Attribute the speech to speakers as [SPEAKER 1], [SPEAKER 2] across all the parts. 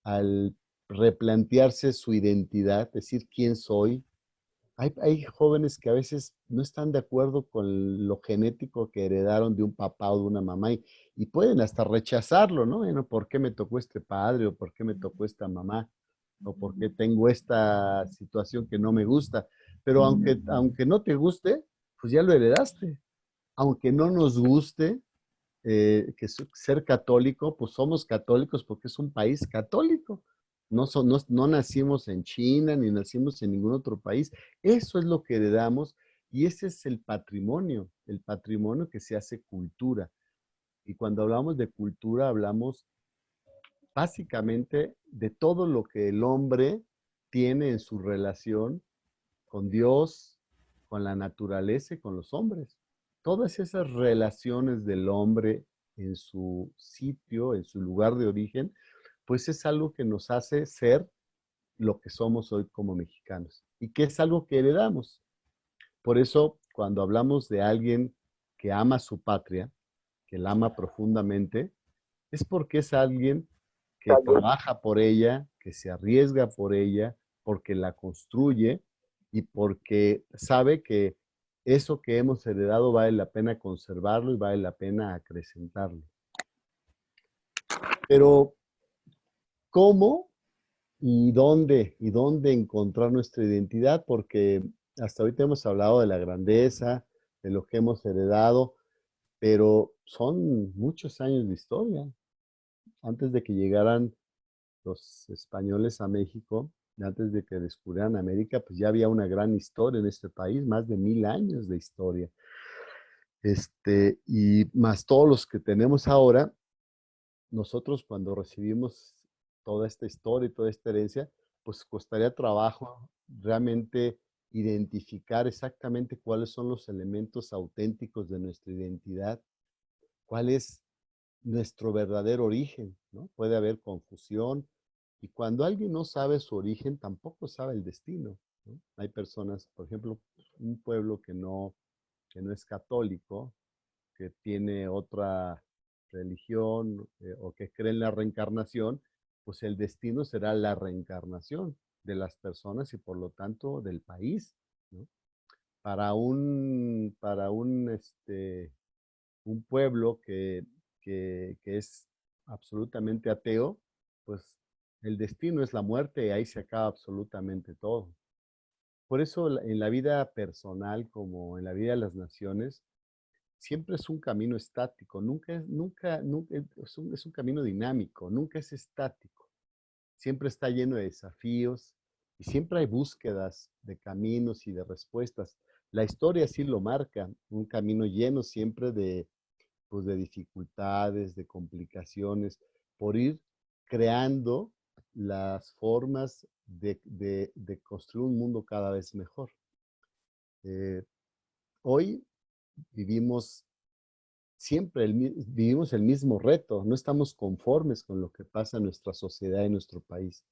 [SPEAKER 1] al replantearse su identidad, decir quién soy. Hay jóvenes que a veces no están de acuerdo con lo genético que heredaron de un papá o de una mamá y pueden hasta rechazarlo, ¿no? Bueno, ¿por qué me tocó este padre o por qué me tocó esta mamá? O por qué tengo esta situación que no me gusta. Pero aunque no te guste, pues ya lo heredaste. Aunque no nos guste ser católico, pues somos católicos porque es un país católico. No nacimos en China ni nacimos en ningún otro país. Eso es lo que heredamos y ese es el patrimonio que se hace cultura. Y cuando hablamos de cultura, hablamos básicamente de todo lo que el hombre tiene en su relación con Dios, con la naturaleza y con los hombres. Todas esas relaciones del hombre en su sitio, en su lugar de origen, pues es algo que nos hace ser lo que somos hoy como mexicanos y que es algo que heredamos. Por eso, cuando hablamos de alguien que ama su patria, que la ama profundamente, es porque es alguien que trabaja por ella, que se arriesga por ella, porque la construye y porque sabe que eso que hemos heredado vale la pena conservarlo y vale la pena acrecentarlo. Pero, ¿cómo y dónde encontrar nuestra identidad? Porque hasta ahorita hemos hablado de la grandeza, de lo que hemos heredado, pero son muchos años de historia. Antes de que llegaran los españoles a México, antes de que descubrieran América, pues ya había una gran historia en este país, más de 1000 años de historia. Y más todos los que tenemos ahora, nosotros cuando recibimos toda esta historia y toda esta herencia, pues costaría trabajo realmente identificar exactamente cuáles son los elementos auténticos de nuestra identidad, cuál es nuestro verdadero origen, ¿no? Puede haber confusión y cuando alguien no sabe su origen, tampoco sabe el destino, ¿no? Hay personas, por ejemplo, un pueblo que no es católico, que tiene otra religión o que cree en la reencarnación, pues el destino será la reencarnación de las personas y por lo tanto del país, ¿no? Un pueblo que es absolutamente ateo, pues el destino es la muerte y ahí se acaba absolutamente todo. Por eso en la vida personal como en la vida de las naciones, siempre es un camino estático, nunca es un camino dinámico, nunca es estático. Siempre está lleno de desafíos y siempre hay búsquedas de caminos y de respuestas. La historia sí lo marca, un camino lleno siempre pues, de dificultades, de complicaciones, por ir creando las formas de construir un mundo cada vez mejor. Eh, Hoy vivimos vivimos el mismo reto, no estamos conformes con lo que pasa en nuestra sociedad y en nuestro país.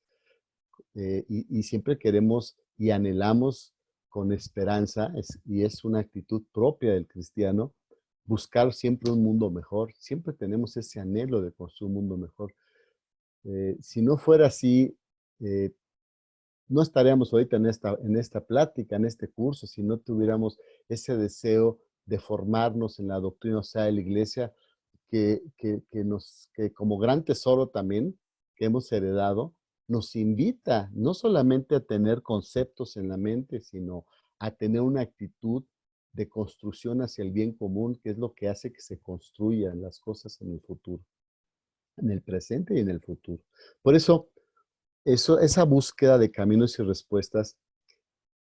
[SPEAKER 1] Y siempre queremos y anhelamos con esperanza, y es una actitud propia del cristiano, buscar siempre un mundo mejor. Siempre tenemos ese anhelo de construir un mundo mejor. Si no fuera así, eh, no estaríamos ahorita en esta plática, en este curso, si no tuviéramos ese deseo de formarnos en la doctrina, o sea, de la iglesia, que como gran tesoro también que hemos heredado, nos invita no solamente a tener conceptos en la mente, sino a tener una actitud de construcción hacia el bien común, que es lo que hace que se construyan las cosas en el futuro, en el presente y en el futuro. Por eso esa búsqueda de caminos y respuestas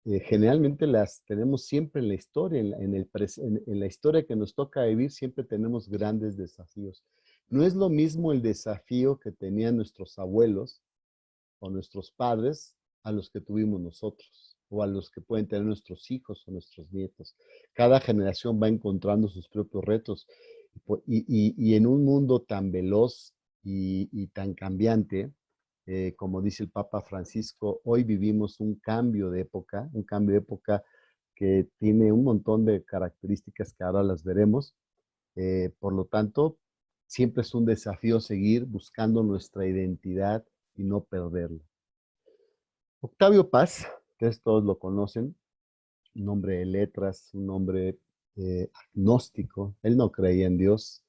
[SPEAKER 1] generalmente las tenemos siempre en la historia, en la historia que nos toca vivir, siempre tenemos grandes desafíos. No es lo mismo el desafío que tenían nuestros abuelos o nuestros padres a los que tuvimos nosotros o a los que pueden tener nuestros hijos o nuestros nietos. Cada generación va encontrando sus propios retos y en un mundo tan veloz y tan cambiante, como dice el Papa Francisco, hoy vivimos un cambio de época que tiene un montón de características que ahora las veremos. Por lo tanto, siempre es un desafío seguir buscando nuestra identidad y no perderla. Octavio Paz, ustedes todos lo conocen, un hombre de letras, un hombre agnóstico. Él no creía en Dios,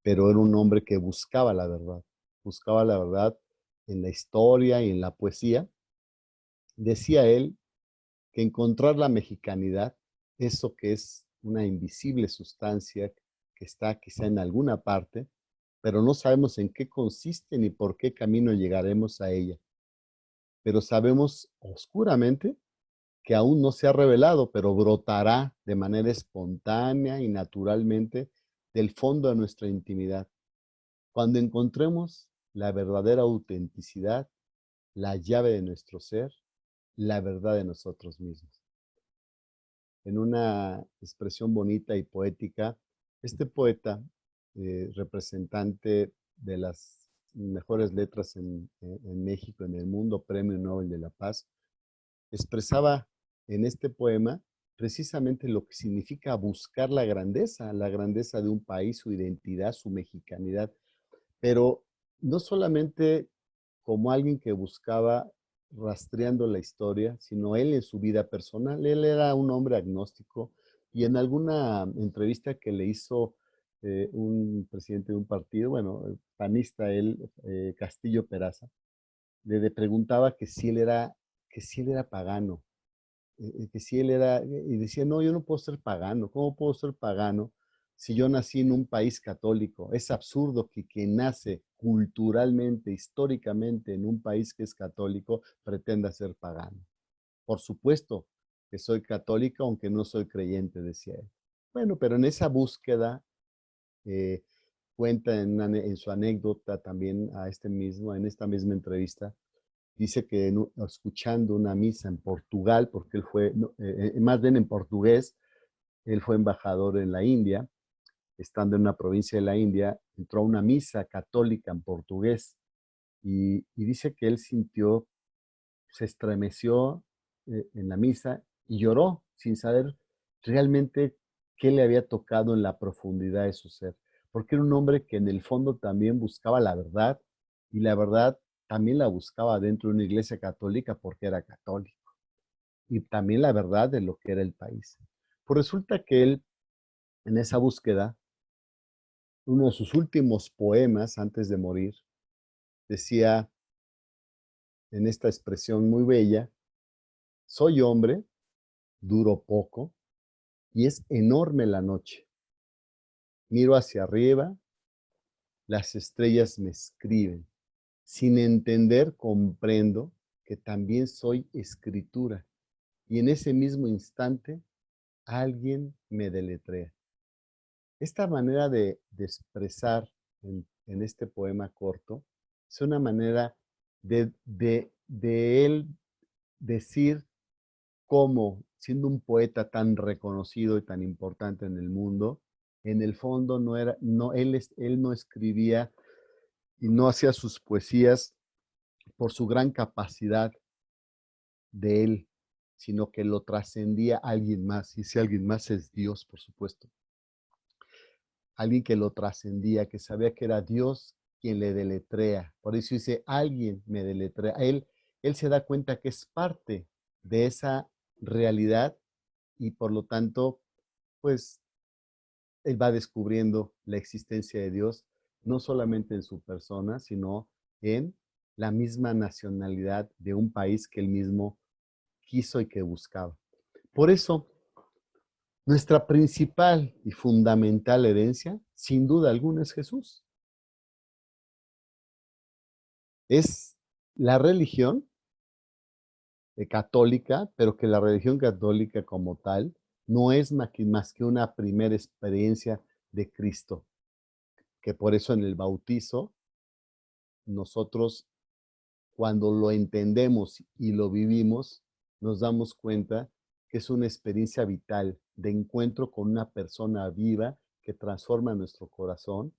[SPEAKER 1] pero era un hombre que buscaba la verdad en la historia y en la poesía. Decía él que encontrar la mexicanidad, eso que es una invisible sustancia que está quizá en alguna parte, pero no sabemos en qué consiste ni por qué camino llegaremos a ella. Pero sabemos oscuramente que aún no se ha revelado, pero brotará de manera espontánea y naturalmente del fondo de nuestra intimidad. Cuando encontremos la verdadera autenticidad, la llave de nuestro ser, la verdad de nosotros mismos. En una expresión bonita y poética, este poeta, representante de las mejores letras en México, en el mundo, Premio Nobel de la Paz, expresaba en este poema precisamente lo que significa buscar la grandeza de un país, su identidad, su mexicanidad, pero no solamente como alguien que buscaba rastreando la historia, sino él en su vida personal. Él era un hombre agnóstico y en alguna entrevista que le hizo un presidente de un partido, bueno, panista él, Castillo Peraza, le preguntaba que si él era pagano, que si él era, y decía, no, yo no puedo ser pagano, ¿cómo puedo ser pagano si yo nací en un país católico? Es absurdo que quien nace culturalmente, históricamente en un país que es católico, pretenda ser pagano. Por supuesto que soy católico, aunque no soy creyente, decía él. Bueno, pero en esa búsqueda, eh, cuenta en su anécdota también a en esta misma entrevista, dice que escuchando una misa en Portugal, porque él fue, no, más bien en portugués, él fue embajador en la India, estando en una provincia de la India, entró a una misa católica en portugués y dice que él sintió, se estremeció en la misa y lloró sin saber realmente qué le había tocado en la profundidad de su ser, porque era un hombre que en el fondo también buscaba la verdad y la verdad también la buscaba dentro de una iglesia católica porque era católico y también la verdad de lo que era el país. Pues resulta que él en esa búsqueda, uno de sus últimos poemas antes de morir, decía en esta expresión muy bella, soy hombre, duro poco, y es enorme la noche. Miro hacia arriba, las estrellas me escriben. Sin entender, comprendo que también soy escritura. Y en ese mismo instante, alguien me deletrea. Esta manera de expresar en este poema corto es una manera de él decir cómo, siendo un poeta tan reconocido y tan importante en el mundo, en el fondo no era, no, él no escribía y no hacía sus poesías por su gran capacidad de él, sino que lo trascendía a alguien más. Y si alguien más es Dios, por supuesto. Alguien que lo trascendía, que sabía que era Dios quien le deletrea. Por eso dice, alguien me deletrea. Él se da cuenta que es parte de esa realidad y por lo tanto, pues él va descubriendo la existencia de Dios, no solamente en su persona, sino en la misma nacionalidad de un país que él mismo quiso y que buscaba. Por eso, nuestra principal y fundamental herencia, sin duda alguna, es Jesús. Es la religión católica, pero que la religión católica como tal no es más que una primera experiencia de Cristo, que por eso en el bautizo nosotros cuando lo entendemos y lo vivimos, nos damos cuenta que es una experiencia vital de encuentro con una persona viva que transforma nuestro corazón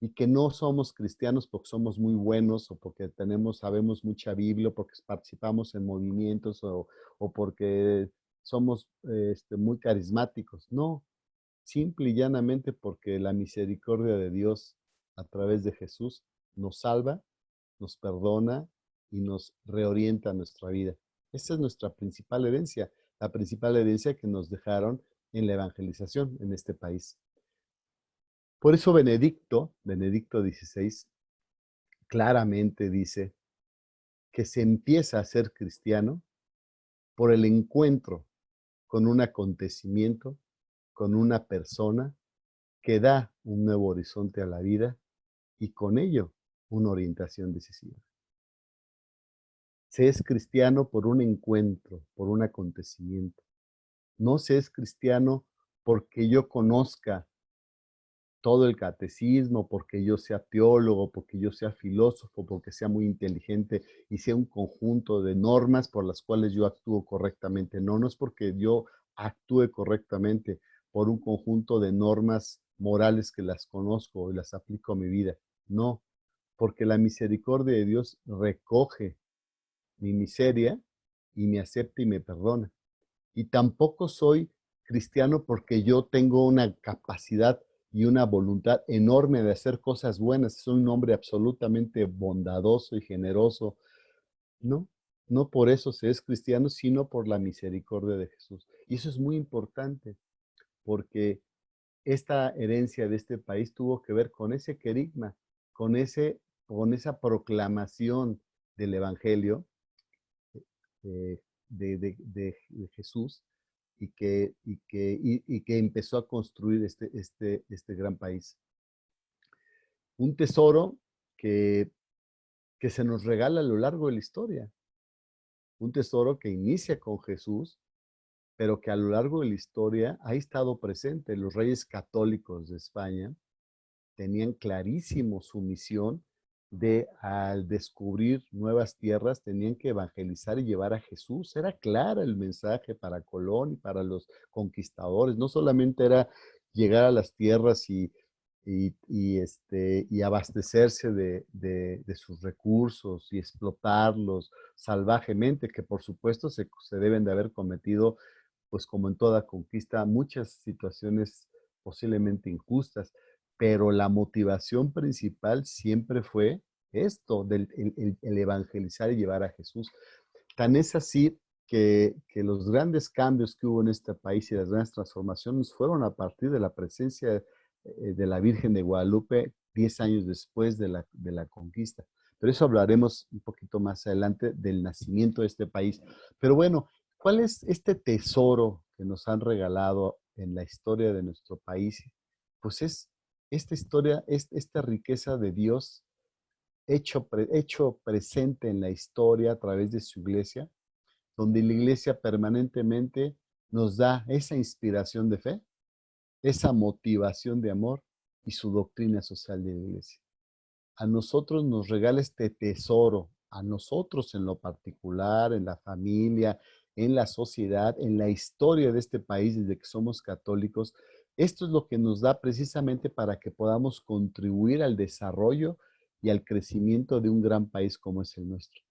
[SPEAKER 1] y que no somos cristianos porque somos muy buenos o porque sabemos mucha Biblia, o porque participamos en movimientos o porque somos muy carismáticos. No, simple y llanamente porque la misericordia de Dios a través de Jesús nos salva, nos perdona y nos reorienta nuestra vida. Esa es nuestra principal herencia, la principal herencia que nos dejaron en la evangelización en este país. Por eso Benedicto XVI, claramente dice que se empieza a ser cristiano por el encuentro con un acontecimiento, con una persona que da un nuevo horizonte a la vida y con ello una orientación decisiva. Se es cristiano por un encuentro, por un acontecimiento. No se es cristiano porque yo conozca todo el catecismo, porque yo sea teólogo, porque yo sea filósofo, porque sea muy inteligente y sea un conjunto de normas por las cuales yo actúo correctamente. No, no es porque yo actúe correctamente por un conjunto de normas morales que las conozco y las aplico a mi vida. No, porque la misericordia de Dios recoge mi miseria y me acepta y me perdona. Y tampoco soy cristiano porque yo tengo una capacidad y una voluntad enorme de hacer cosas buenas. Soy un hombre absolutamente bondadoso y generoso. No, no por eso se es cristiano, sino por la misericordia de Jesús. Y eso es muy importante porque esta herencia de este país tuvo que ver con ese querigma, con, con esa proclamación del Evangelio de Jesús y que empezó a construir este gran país. Un tesoro que, que se nos regala a lo largo de la historia. Un tesoro que inicia con Jesús, pero que a lo largo de la historia ha estado presente. Los reyes católicos de España tenían clarísimo su misión de al descubrir nuevas tierras tenían que evangelizar y llevar a Jesús. Era clara el mensaje para Colón y para los conquistadores. No solamente era llegar a las tierras y abastecerse de sus recursos y explotarlos salvajemente, que por supuesto se deben de haber cometido, pues como en toda conquista, muchas situaciones posiblemente injustas, pero la motivación principal siempre fue esto, el evangelizar y llevar a Jesús. Tan es así que los grandes cambios que hubo en este país y las grandes transformaciones fueron a partir de la presencia de la Virgen de Guadalupe 10 años después de la conquista. Pero eso hablaremos un poquito más adelante del nacimiento de este país. Pero bueno, ¿cuál es este tesoro que nos han regalado en la historia de nuestro país? Pues es esta historia, esta riqueza de Dios hecho presente en la historia a través de su iglesia, donde la iglesia permanentemente nos da esa inspiración de fe, esa motivación de amor y su doctrina social de la iglesia. A nosotros nos regala este tesoro, a nosotros en lo particular, en la familia, en la sociedad, en la historia de este país desde que somos católicos. Esto es lo que nos da precisamente para que podamos contribuir al desarrollo y al crecimiento de un gran país como es el nuestro.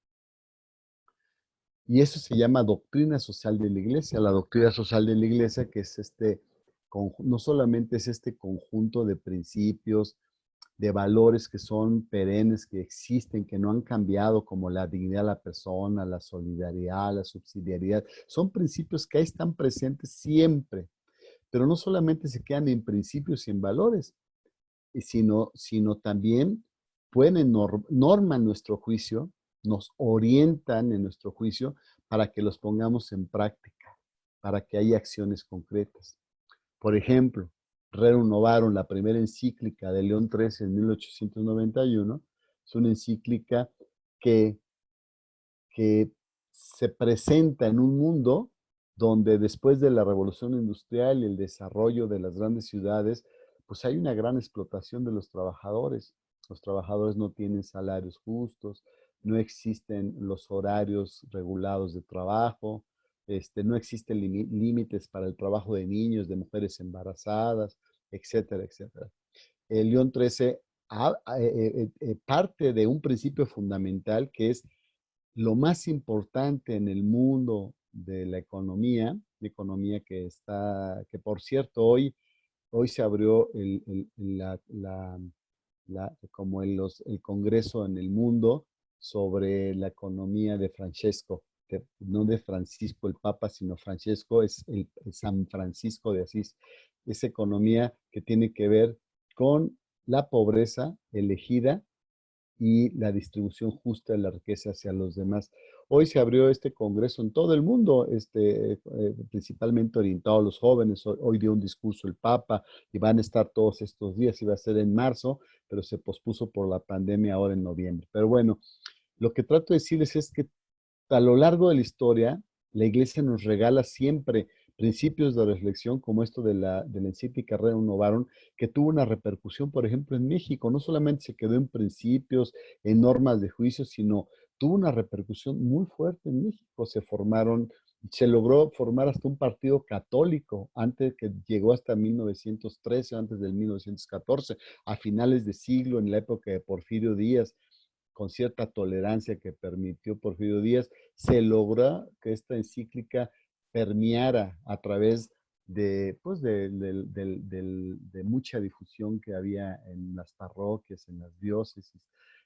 [SPEAKER 1] Y eso se llama doctrina social de la iglesia. La doctrina social de la iglesia, que es no solamente es este conjunto de principios, de valores que son perennes, que existen, que no han cambiado, como la dignidad de la persona, la solidaridad, la subsidiariedad. Son principios que ahí están presentes siempre, pero no solamente se quedan en principios y en valores, sino también pueden norman nuestro juicio, nos orientan en nuestro juicio para que los pongamos en práctica, para que haya acciones concretas. Por ejemplo, Rerum Novarum, la primera encíclica de León XIII en 1891, es una encíclica que, que se presenta en un mundo donde después de la revolución industrial y el desarrollo de las grandes ciudades, pues hay una gran explotación de los trabajadores. Los trabajadores no tienen salarios justos, no existen los horarios regulados de trabajo, no existen límites para el trabajo de niños, de mujeres embarazadas, etcétera, etcétera. El León XIII parte de un principio fundamental que es lo más importante en el mundo de la economía que por cierto hoy se abrió como el Congreso en el mundo sobre la economía de Francesco, no de Francisco el Papa, sino Francesco es el San Francisco de Asís. Esa economía que tiene que ver con la pobreza elegida y la distribución justa de la riqueza hacia los demás. Hoy se abrió este congreso en todo el mundo, principalmente orientado a los jóvenes. Hoy dio un discurso el Papa y van a estar todos estos días. Iba a ser en marzo, pero se pospuso por la pandemia ahora en noviembre. Pero bueno, lo que trato de decirles es que a lo largo de la historia, la Iglesia nos regala siempre principios de reflexión como esto de la encíclica Rerum Novarum, que tuvo una repercusión, por ejemplo, en México. No solamente se quedó en principios, en normas de juicio, sino tuvo una repercusión muy fuerte en México. Se logró formar hasta un partido católico, antes que llegó hasta 1913, antes del 1914, a finales de siglo, en la época de Porfirio Díaz, con cierta tolerancia que permitió Porfirio Díaz, se logró que esta encíclica permeara a través pues de mucha difusión que había en las parroquias, en las diócesis,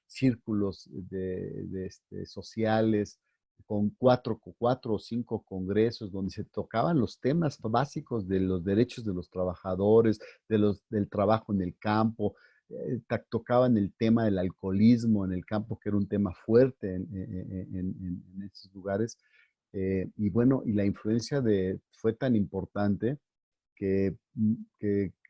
[SPEAKER 1] círculos sociales, con cuatro o cinco congresos donde se tocaban los temas básicos de los derechos de los trabajadores, del trabajo en el campo, tocaban el tema del alcoholismo en el campo, que era un tema fuerte en estos lugares. Y bueno, y la influencia fue tan importante que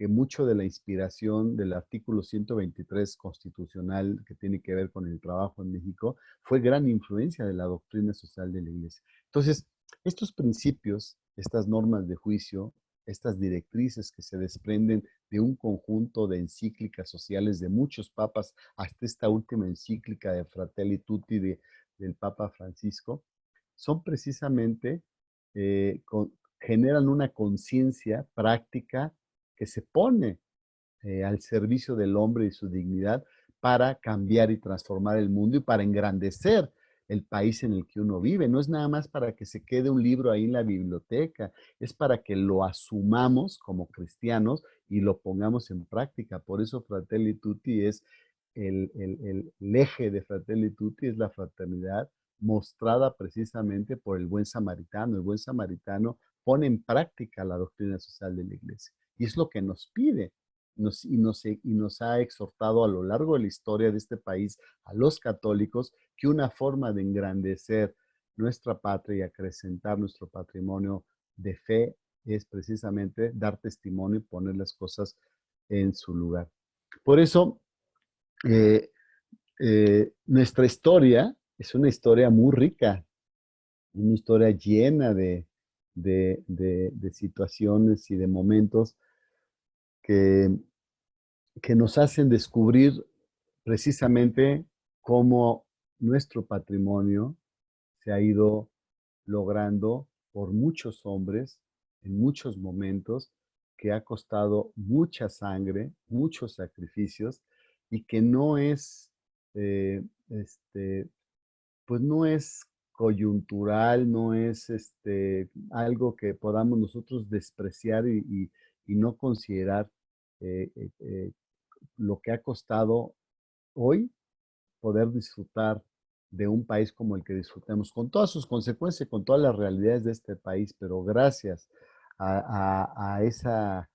[SPEAKER 1] mucho de la inspiración del artículo 123 constitucional que tiene que ver con el trabajo en México fue gran influencia de la doctrina social de la Iglesia. Entonces, estos principios, estas normas de juicio, estas directrices que se desprenden de un conjunto de encíclicas sociales de muchos papas, hasta esta última encíclica de Fratelli Tutti del Papa Francisco, son precisamente generan una conciencia práctica que se pone al servicio del hombre y su dignidad para cambiar y transformar el mundo y para engrandecer el país en el que uno vive. No es nada más para que se quede un libro ahí en la biblioteca, es para que lo asumamos como cristianos y lo pongamos en práctica. Por eso Fratelli Tutti es el eje de Fratelli Tutti, es la fraternidad mostrada precisamente por el buen samaritano. El buen samaritano pone en práctica la doctrina social de la Iglesia. Y es lo que nos pide y nos ha exhortado a lo largo de la historia de este país, a los católicos, que una forma de engrandecer nuestra patria y acrecentar nuestro patrimonio de fe es precisamente dar testimonio y poner las cosas en su lugar. Por eso, eh, nuestra historia es una historia muy rica, una historia llena de situaciones y de momentos que, que nos hacen descubrir precisamente cómo nuestro patrimonio se ha ido logrando por muchos hombres en muchos momentos, que ha costado mucha sangre, muchos sacrificios y que no es, pues no es coyuntural, no es algo que podamos nosotros despreciar y no considerar eh, eh, eh, lo que ha costado hoy poder disfrutar de un país como el que disfrutamos, con todas sus consecuencias, con todas las realidades de este país, pero gracias a esa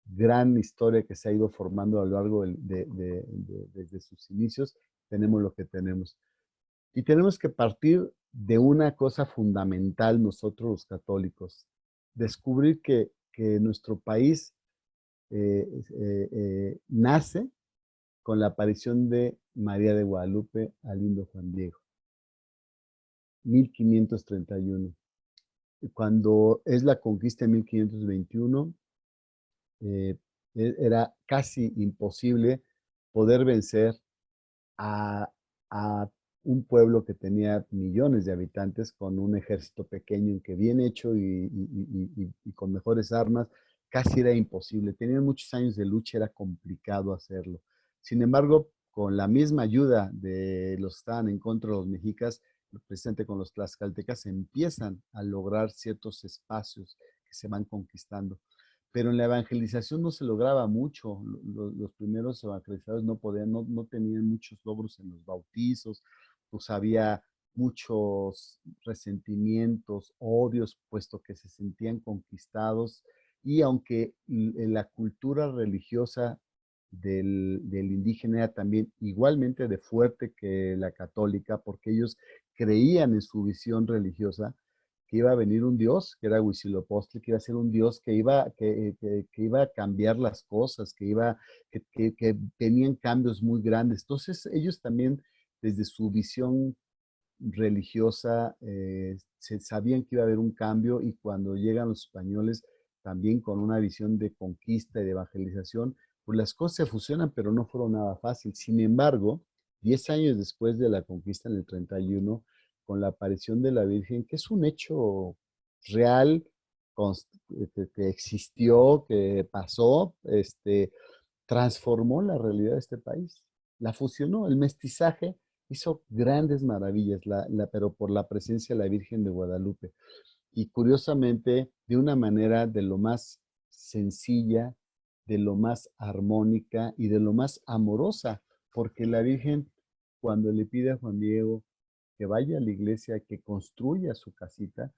[SPEAKER 1] gran historia que se ha ido formando a lo largo desde sus inicios, tenemos lo que tenemos. Y tenemos que partir de una cosa fundamental nosotros los católicos, descubrir que nuestro país nace con la aparición de María de Guadalupe al lindo Juan Diego, 1531. Cuando es la conquista en 1521, eh, era casi imposible poder vencer a, a un pueblo que tenía millones de habitantes con un ejército pequeño que bien hecho y con mejores armas, casi era imposible. Tenían muchos años de lucha, era complicado hacerlo. Sin embargo, con la misma ayuda de los que estaban en contra de los mexicas, presente con los tlaxcaltecas, empiezan a lograr ciertos espacios que se van conquistando. Pero en la evangelización no se lograba mucho. Los primeros evangelizadores no tenían muchos logros en los bautizos, pues había muchos resentimientos, odios, puesto que se sentían conquistados, y aunque la cultura religiosa del indígena era también igualmente de fuerte que la católica, porque ellos creían en su visión religiosa, que iba a venir un Dios, que era Huitzilopochtli, que iba a ser un Dios que iba a cambiar las cosas, que tenían cambios muy grandes. Entonces ellos también, desde su visión religiosa, se sabían que iba a haber un cambio, y cuando llegan los españoles también con una visión de conquista y de evangelización, pues las cosas se fusionan, pero no fueron nada fácil. Sin embargo, 10 años después de la conquista, en el 31, con la aparición de la Virgen, que es un hecho real, que existió, que pasó, transformó la realidad de este país, la fusionó. El mestizaje hizo grandes maravillas, pero por la presencia de la Virgen de Guadalupe. Y curiosamente, de una manera de lo más sencilla, de lo más armónica y de lo más amorosa, porque la Virgen, cuando le pide a Juan Diego que vaya a la iglesia, que construya su casita,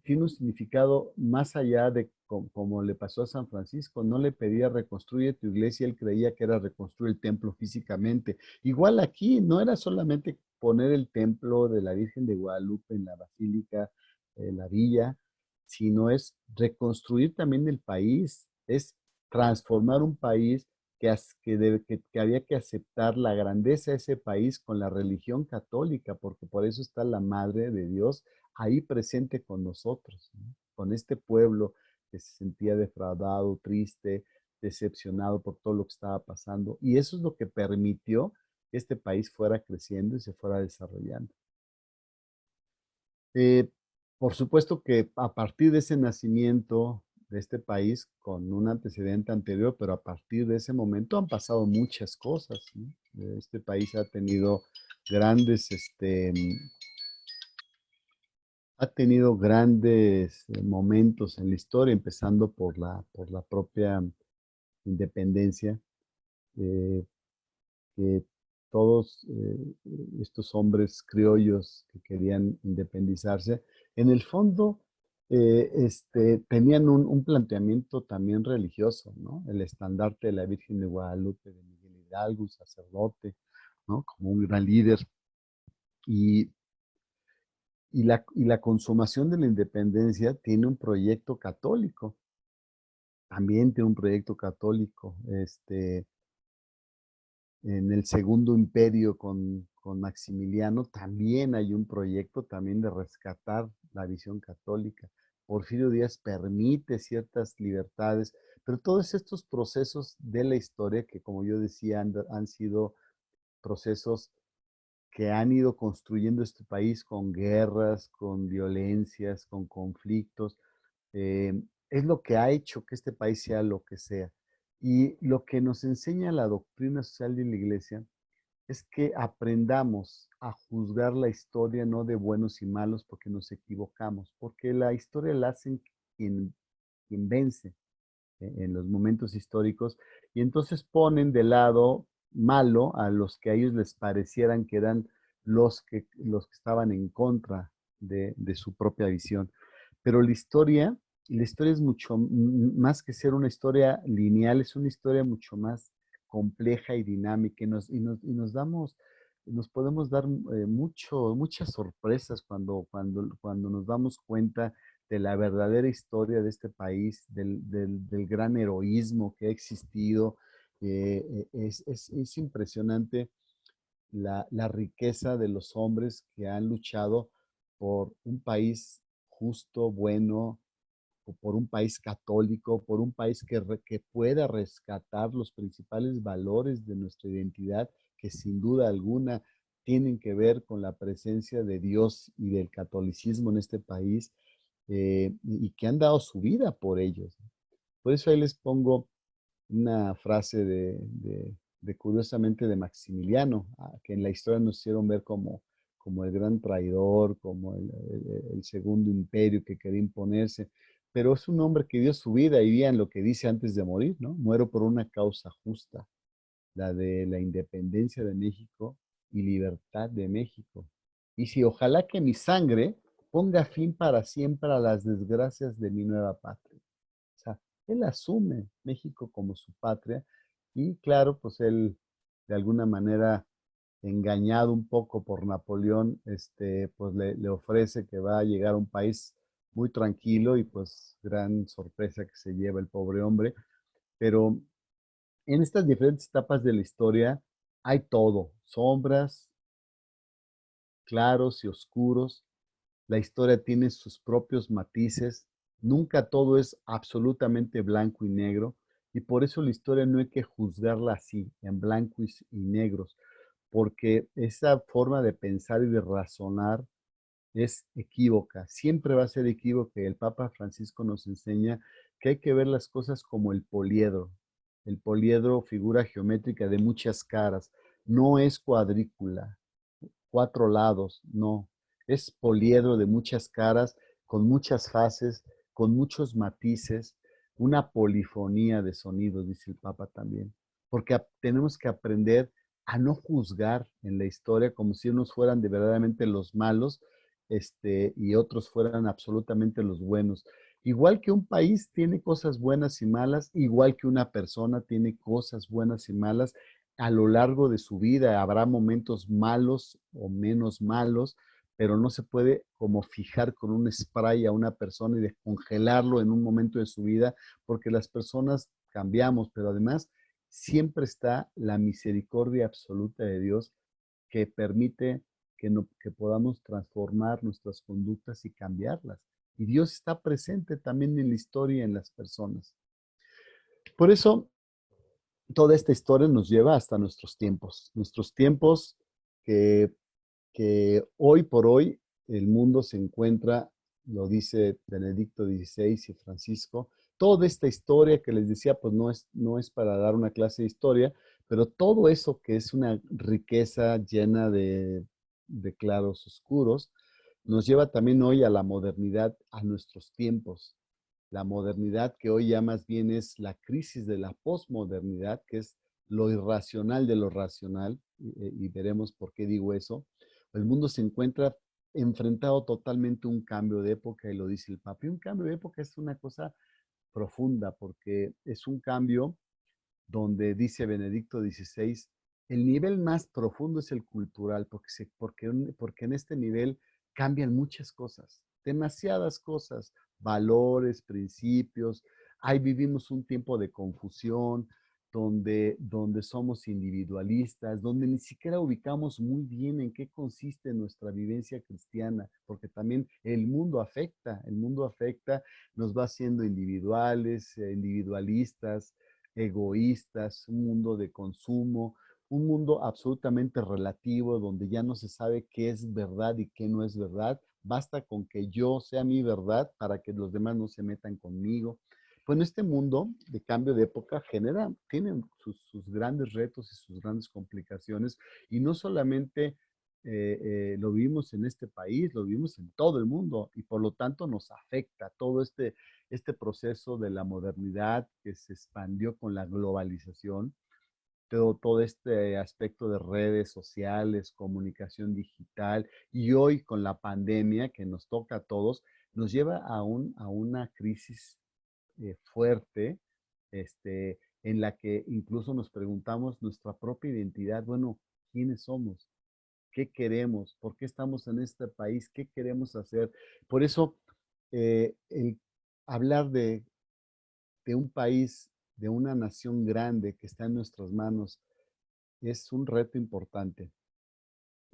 [SPEAKER 1] tiene un significado más allá de como le pasó a San Francisco. No le pedía reconstruye tu iglesia, él creía que era reconstruir el templo físicamente. Igual aquí, no era solamente poner el templo de la Virgen de Guadalupe en la Basílica, la villa, sino es reconstruir también el país, es transformar un país que había que aceptar la grandeza de ese país con la religión católica, porque por eso está la Madre de Dios ahí presente con nosotros, ¿no? Con este pueblo que se sentía defraudado, triste, decepcionado por todo lo que estaba pasando. Y eso es lo que permitió que este país fuera creciendo y se fuera desarrollando. Eh, por supuesto que a partir de ese nacimiento de este país, con un antecedente anterior, pero a partir de ese momento han pasado muchas cosas, ¿no? Este país ha tenido grandes, momentos en la historia, empezando por la propia independencia, eh, que todos estos hombres criollos que querían independizarse, en el fondo tenían un planteamiento también religioso, ¿no? El estandarte de la Virgen de Guadalupe, de Miguel Hidalgo, un sacerdote, ¿no? Como un gran líder. Y, y la consumación de la independencia tiene un proyecto católico, también tiene un proyecto católico. En el Segundo Imperio con Maximiliano también hay un proyecto también de rescatar la visión católica. Porfirio Díaz permite ciertas libertades, pero todos estos procesos de la historia que, como yo decía, han sido procesos que han ido construyendo este país con guerras, con violencias, con conflictos, eh, es lo que ha hecho que este país sea lo que sea. Y lo que nos enseña la doctrina social de la iglesia es que aprendamos a juzgar la historia no de buenos y malos porque nos equivocamos, porque la historia la hacen quien vence en los momentos históricos, y entonces ponen de lado malo a los que a ellos les parecieran que eran los que estaban en contra de su propia visión. Pero la historia es mucho más que ser una historia lineal, es una historia mucho más compleja y dinámica, nos podemos dar muchas sorpresas cuando nos damos cuenta de la verdadera historia de este país, del gran heroísmo que ha existido. Es impresionante la riqueza de los hombres que han luchado por un país justo, bueno, o por un país católico, por un país que pueda rescatar los principales valores de nuestra identidad, que sin duda alguna tienen que ver con la presencia de Dios y del catolicismo en este país, y que han dado su vida por ellos. Por eso ahí les pongo una frase curiosamente de Maximiliano, que en la historia nos hicieron ver como el gran traidor, como el segundo imperio que quería imponerse, pero es un hombre que dio su vida, y vean lo que dice antes de morir, ¿no? Muero por una causa justa, la de la independencia de México, y libertad de México. Y si ojalá que mi sangre ponga fin para siempre a las desgracias de mi nueva patria. O sea, él asume México como su patria y claro, pues él de alguna manera engañado un poco por Napoleón, pues le ofrece que va a llegar a un país muy tranquilo y pues gran sorpresa que se lleva el pobre hombre. Pero en estas diferentes etapas de la historia hay todo, sombras, claros y oscuros. La historia tiene sus propios matices, nunca todo es absolutamente blanco y negro, y por eso la historia no hay que juzgarla así, en blanco y negros, porque esa forma de pensar y de razonar es equívoca, siempre va a ser equívoca. El Papa Francisco nos enseña que hay que ver las cosas como el poliedro. El poliedro, figura geométrica de muchas caras, no es cuadrícula, cuatro lados, no. Es poliedro de muchas caras, con muchas fases, con muchos matices, una polifonía de sonidos, dice el Papa también. Porque tenemos que aprender a no juzgar en la historia como si unos fueran de verdaderamente los malos, y otros fueran absolutamente los buenos. Igual que un país tiene cosas buenas y malas, igual que una persona tiene cosas buenas y malas, a lo largo de su vida habrá momentos malos o menos malos, pero no se puede como fijar con un spray a una persona y descongelarlo en un momento de su vida, porque las personas cambiamos, pero además siempre está la misericordia absoluta de Dios que permite que podamos transformar nuestras conductas y cambiarlas. Y Dios está presente también en la historia y en las personas. Por eso, toda esta historia nos lleva hasta nuestros tiempos que, que hoy por hoy el mundo se encuentra, lo dice Benedicto XVI y Francisco, toda esta historia que les decía, pues no es para dar una clase de historia, pero todo eso que es una riqueza llena de claros oscuros, nos lleva también hoy a la modernidad, a nuestros tiempos. La modernidad que hoy ya más bien es la crisis de la posmodernidad, que es lo irracional de lo racional, y veremos por qué digo eso. El mundo se encuentra enfrentado totalmente a un cambio de época, y lo dice el Papa. Y un cambio de época es una cosa profunda, porque es un cambio donde dice Benedicto XVI, el nivel más profundo es el cultural, porque en este nivel cambian muchas cosas, demasiadas cosas, valores, principios. Ahí vivimos un tiempo de confusión, donde somos individualistas, donde ni siquiera ubicamos muy bien en qué consiste nuestra vivencia cristiana, porque también el mundo afecta, nos va haciendo individuales, individualistas, egoístas, un mundo de consumo, un mundo absolutamente relativo donde ya no se sabe qué es verdad y qué no es verdad. Basta con que yo sea mi verdad para que los demás no se metan conmigo. Bueno, este mundo de cambio de época tiene sus grandes retos y sus grandes complicaciones, y no solamente lo vivimos en este país, lo vivimos en todo el mundo, y por lo tanto nos afecta todo este proceso de la modernidad que se expandió con la globalización, todo este aspecto de redes sociales, comunicación digital, y hoy con la pandemia que nos toca a todos, nos lleva a una crisis fuerte, en la que incluso nos preguntamos nuestra propia identidad. Bueno, ¿quiénes somos? ¿Qué queremos? ¿Por qué estamos en este país? ¿Qué queremos hacer? Por eso, el hablar de un país, de una nación grande que está en nuestras manos, es un reto importante.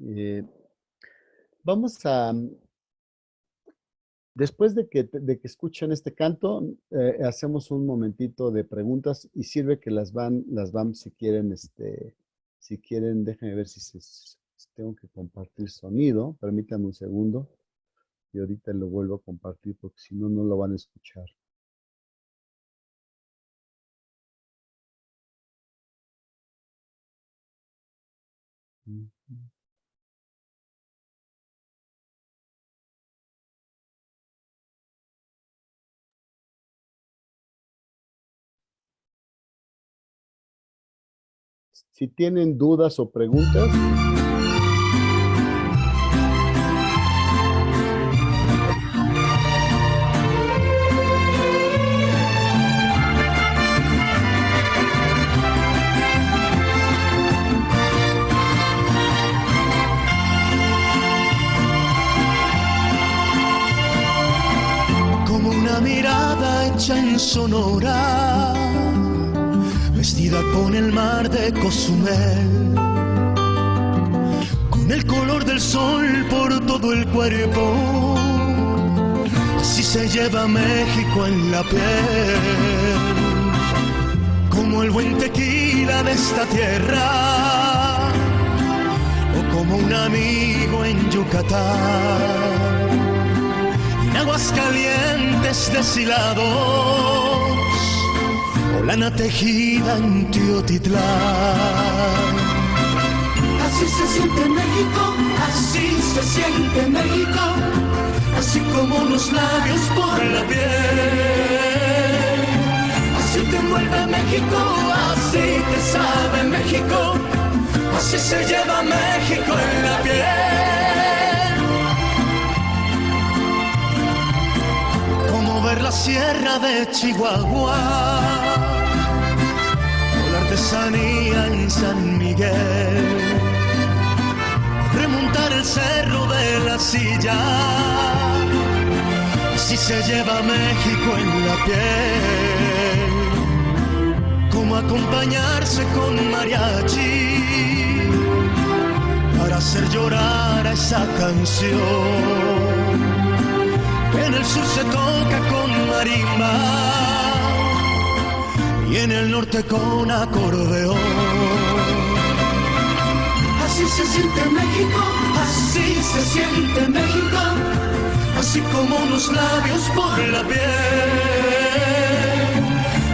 [SPEAKER 1] Eh, vamos a, después de que escuchen este canto, hacemos un momentito de preguntas, y sirve que las van si quieren, déjenme ver si tengo que compartir sonido, permítanme un segundo, y ahorita lo vuelvo a compartir porque si no, no lo van a escuchar. Si tienen dudas o preguntas,
[SPEAKER 2] mirada hecha en Sonora, vestida con el mar de Cozumel, con el color del sol por todo el cuerpo. Así se lleva México en la piel, como el buen tequila de esta tierra, o como un amigo en Yucatán. En Aguascalientes deshilados, o lana tejida en Teotitlán.
[SPEAKER 3] Así se siente México, así se siente México, así como los labios por la piel. Así te envuelve México, así te sabe México, así se lleva México en la piel.
[SPEAKER 2] Como ver la sierra de Chihuahua, o la artesanía en San Miguel, remontar el cerro de la Silla, así se lleva México en la piel. Como acompañarse con mariachi para hacer llorar a esa canción. En el sur se toca con marimba y en el norte con acordeón.
[SPEAKER 3] Así se siente México, así se siente México, así como unos labios por la piel.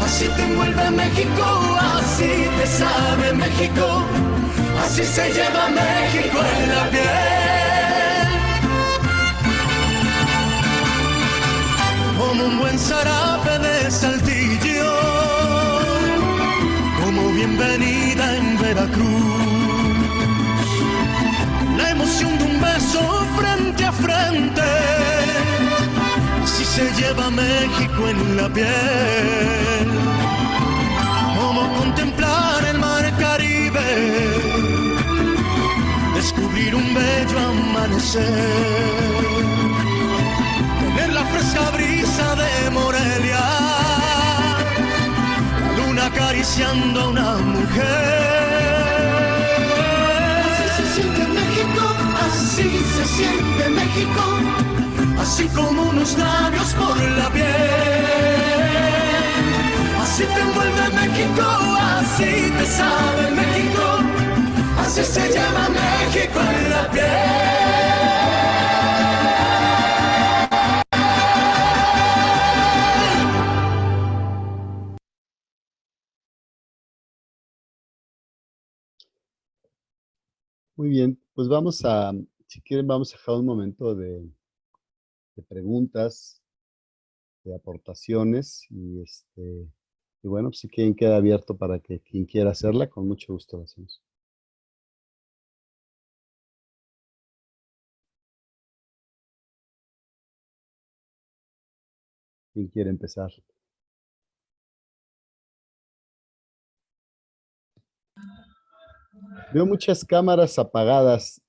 [SPEAKER 3] Así te envuelve México, así te sabe México, así se lleva México en la piel.
[SPEAKER 2] Como un buen zarape de Saltillo, como bienvenida en Veracruz, la emoción de un beso frente a frente, así se lleva México en la piel. Como contemplar el mar Caribe, descubrir un bello amanecer, tener la fresca brisa de Morelia, la luna acariciando a una mujer.
[SPEAKER 3] Así se siente México, así como unos labios por la piel. Así te envuelve México, así te sabe México, así se llama México en la piel.
[SPEAKER 1] Muy bien, pues vamos a, si quieren, vamos a dejar un momento de preguntas, de aportaciones y bueno, pues si quieren queda abierto para que quien quiera hacerla, con mucho gusto lo hacemos. ¿Quién quiere empezar? Veo muchas cámaras apagadas.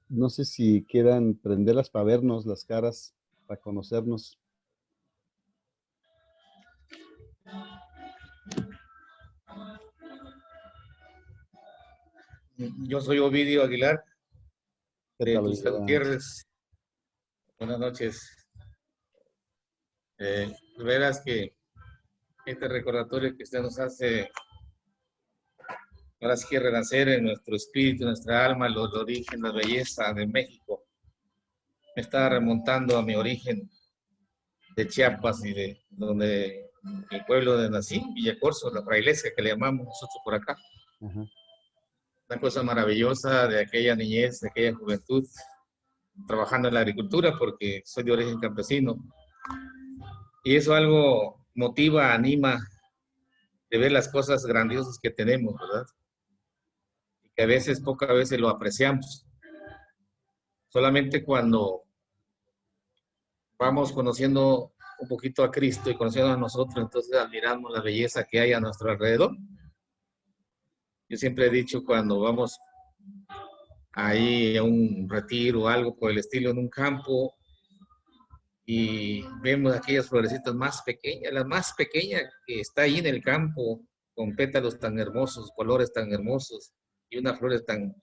[SPEAKER 1] No sé si quieran prenderlas para vernos las caras, para conocernos.
[SPEAKER 4] Yo soy Ovidio Aguilar,
[SPEAKER 1] ¿Qué
[SPEAKER 4] de
[SPEAKER 1] tal?
[SPEAKER 4] Tuxtla Gutiérrez. Buenas noches. Verás que este recordatorio que usted nos hace, ahora sí que renacer en nuestro espíritu, en nuestra alma, el origen, la belleza de México, me está remontando a mi origen de Chiapas y de donde mi pueblo de nací, Villacorso, la frailesca que le llamamos nosotros por acá.
[SPEAKER 1] Ajá.
[SPEAKER 4] Una cosa maravillosa de aquella niñez, de aquella juventud, trabajando en la agricultura porque soy de origen campesino. Y eso algo motiva, anima de ver las cosas grandiosas que tenemos, ¿verdad? Y que a veces, pocas veces lo apreciamos. Solamente cuando vamos conociendo un poquito a Cristo y conociendo a nosotros, entonces admiramos la belleza que hay a nuestro alrededor. Yo siempre he dicho, cuando vamos ahí a un retiro o algo por el estilo en un campo y vemos aquellas florecitas más pequeñas, la más pequeña que está ahí en el campo, con pétalos tan hermosos, colores tan hermosos, y una flor tan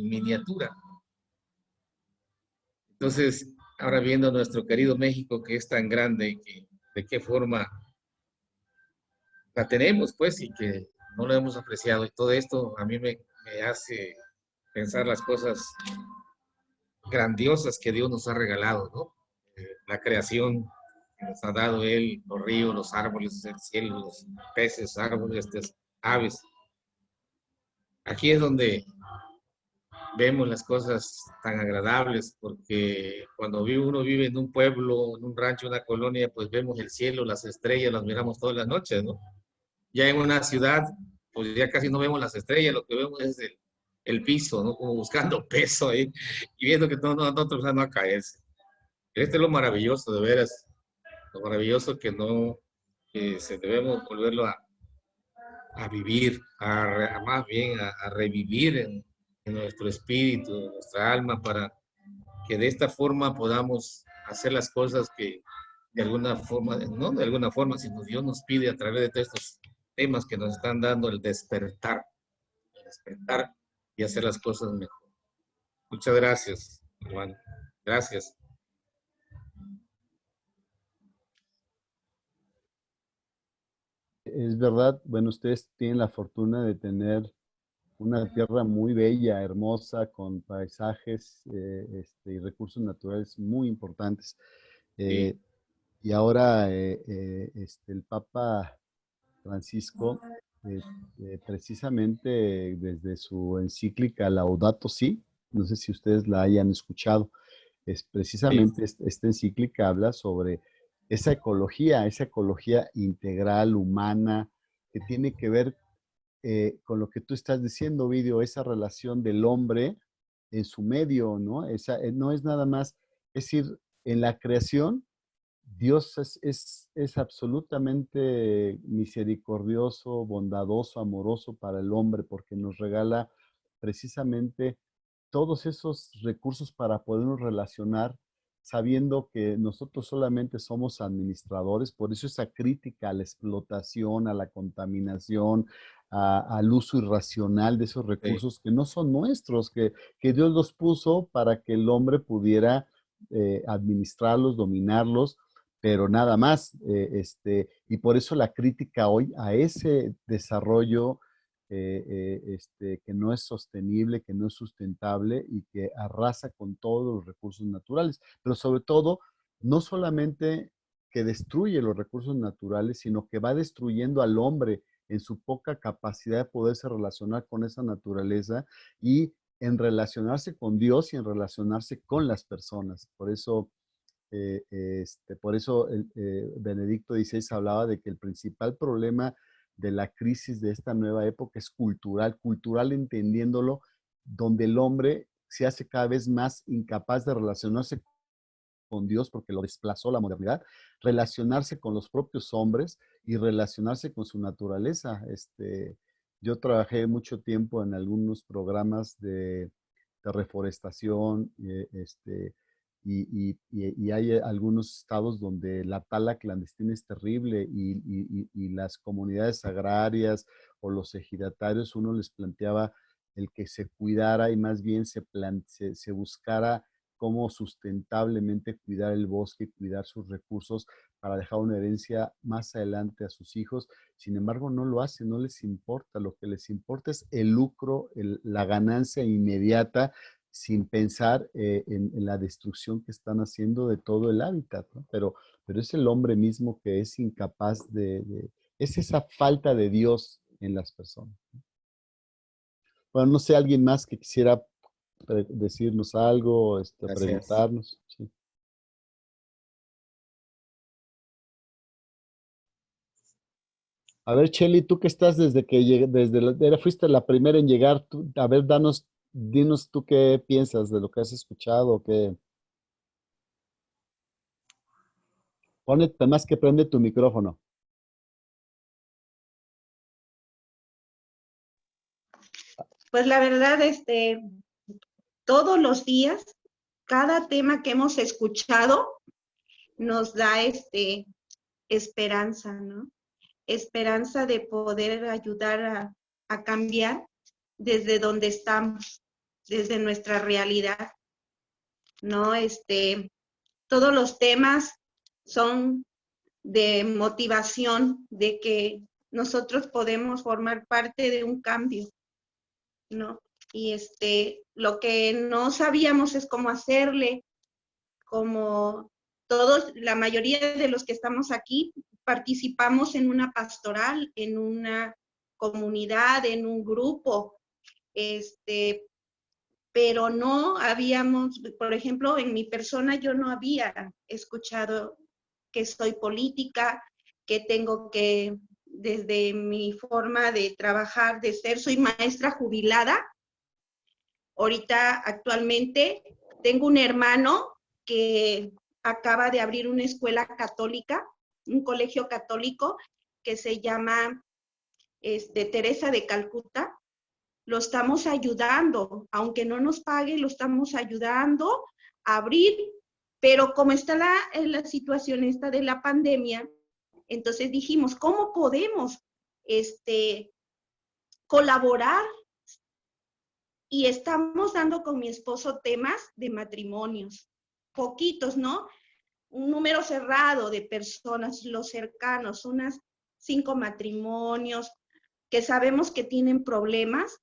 [SPEAKER 4] miniatura. Entonces, ahora viendo nuestro querido México, que es tan grande, y que de qué forma la tenemos, pues, y que no lo hemos apreciado. Y todo esto a mí me hace pensar las cosas grandiosas que Dios nos ha regalado, ¿no? La creación que nos ha dado Él, los ríos, los árboles, el cielo, los peces, árboles, aves. Aquí es donde vemos las cosas tan agradables, porque cuando uno vive en un pueblo, en un rancho, una colonia, pues vemos el cielo, las estrellas, las miramos todas las noches, ¿no? Ya en una ciudad, pues ya casi no vemos las estrellas, lo que vemos es el piso, ¿no? Como buscando peso ahí, y viendo que todo no empezando a caerse. Este es lo maravilloso, de veras, lo maravilloso que no, que se debemos volverlo a vivir, más bien a revivir en nuestro espíritu, en nuestra alma, para que de esta forma podamos hacer las cosas que de alguna forma, no de alguna forma, sino Dios nos pide a través de todos estos temas que nos están dando el despertar y hacer las cosas mejor. Muchas gracias, hermano. Gracias.
[SPEAKER 1] Es verdad, bueno, ustedes tienen la fortuna de tener una tierra muy bella, hermosa, con paisajes y recursos naturales muy importantes.
[SPEAKER 4] Sí,
[SPEAKER 1] Eh, y ahora el Papa Francisco, eh, precisamente desde su encíclica Laudato Si, no sé si ustedes la hayan escuchado, es
[SPEAKER 4] sí,
[SPEAKER 1] precisamente esta encíclica habla sobre esa ecología integral, humana, que tiene que ver con lo que tú estás diciendo, Vidio, esa relación del hombre en su medio, ¿no? No es nada más, es decir, en la creación, Dios es absolutamente misericordioso, bondadoso, amoroso para el hombre, porque nos regala precisamente todos esos recursos para podernos relacionar, sabiendo que nosotros solamente somos administradores. Por eso esa crítica a la explotación, a la contaminación, al uso irracional de esos
[SPEAKER 4] sí,
[SPEAKER 1] recursos que no son nuestros, que Dios los puso para que el hombre pudiera administrarlos, dominarlos, pero nada más. Y por eso la crítica hoy a ese desarrollo que no es sostenible, que no es sustentable y que arrasa con todos los recursos naturales, pero sobre todo, no solamente que destruye los recursos naturales, sino que va destruyendo al hombre en su poca capacidad de poderse relacionar con esa naturaleza y en relacionarse con Dios y en relacionarse con las personas. Por eso Benedicto XVI hablaba de que el principal problema de la crisis de esta nueva época es cultural entendiéndolo, donde el hombre se hace cada vez más incapaz de relacionarse con Dios porque lo desplazó la modernidad, relacionarse con los propios hombres y relacionarse con su naturaleza. Yo trabajé mucho tiempo en algunos programas de reforestación, y hay algunos estados donde la tala clandestina es terrible y las comunidades agrarias o los ejidatarios, uno les planteaba el que se cuidara y más bien se buscara cómo sustentablemente cuidar el bosque, cuidar sus recursos para dejar una herencia más adelante a sus hijos. Sin embargo, no lo hacen, no les importa. Lo que les importa es el lucro, la ganancia inmediata, sin pensar en la destrucción que están haciendo de todo el hábitat, ¿no? Pero es el hombre mismo que es incapaz es esa falta de Dios en las personas. Bueno, no sé, alguien más que quisiera decirnos algo,
[SPEAKER 4] gracias.
[SPEAKER 1] preguntarnos. Sí. A ver, Cheli, tú que estás desde que fuiste la primera en llegar, a ver, dinos tú qué piensas de lo que has escuchado, ponete más que prende tu micrófono.
[SPEAKER 5] Pues la verdad, todos los días, cada tema que hemos escuchado, nos da esperanza, ¿no? Esperanza de poder ayudar a cambiar desde donde estamos, desde nuestra realidad, ¿no? Todos los temas son de motivación, de que nosotros podemos formar parte de un cambio, ¿no? Y lo que no sabíamos es cómo hacerle, como todos, la mayoría de los que estamos aquí, participamos en una pastoral, en una comunidad, en un grupo, pero no habíamos, por ejemplo, en mi persona yo no había escuchado que soy política, que tengo que, desde mi forma de trabajar, de ser, soy maestra jubilada. Ahorita, actualmente, tengo un hermano que acaba de abrir una escuela católica, un colegio católico que se llama Teresa de Calcuta. Lo estamos ayudando, aunque no nos pague, lo estamos ayudando a abrir, pero como está la situación esta de la pandemia, entonces dijimos, ¿cómo podemos colaborar? Y estamos dando con mi esposo temas de matrimonios, poquitos, ¿no? Un número cerrado de personas, los cercanos, unas 5 matrimonios que sabemos que tienen problemas,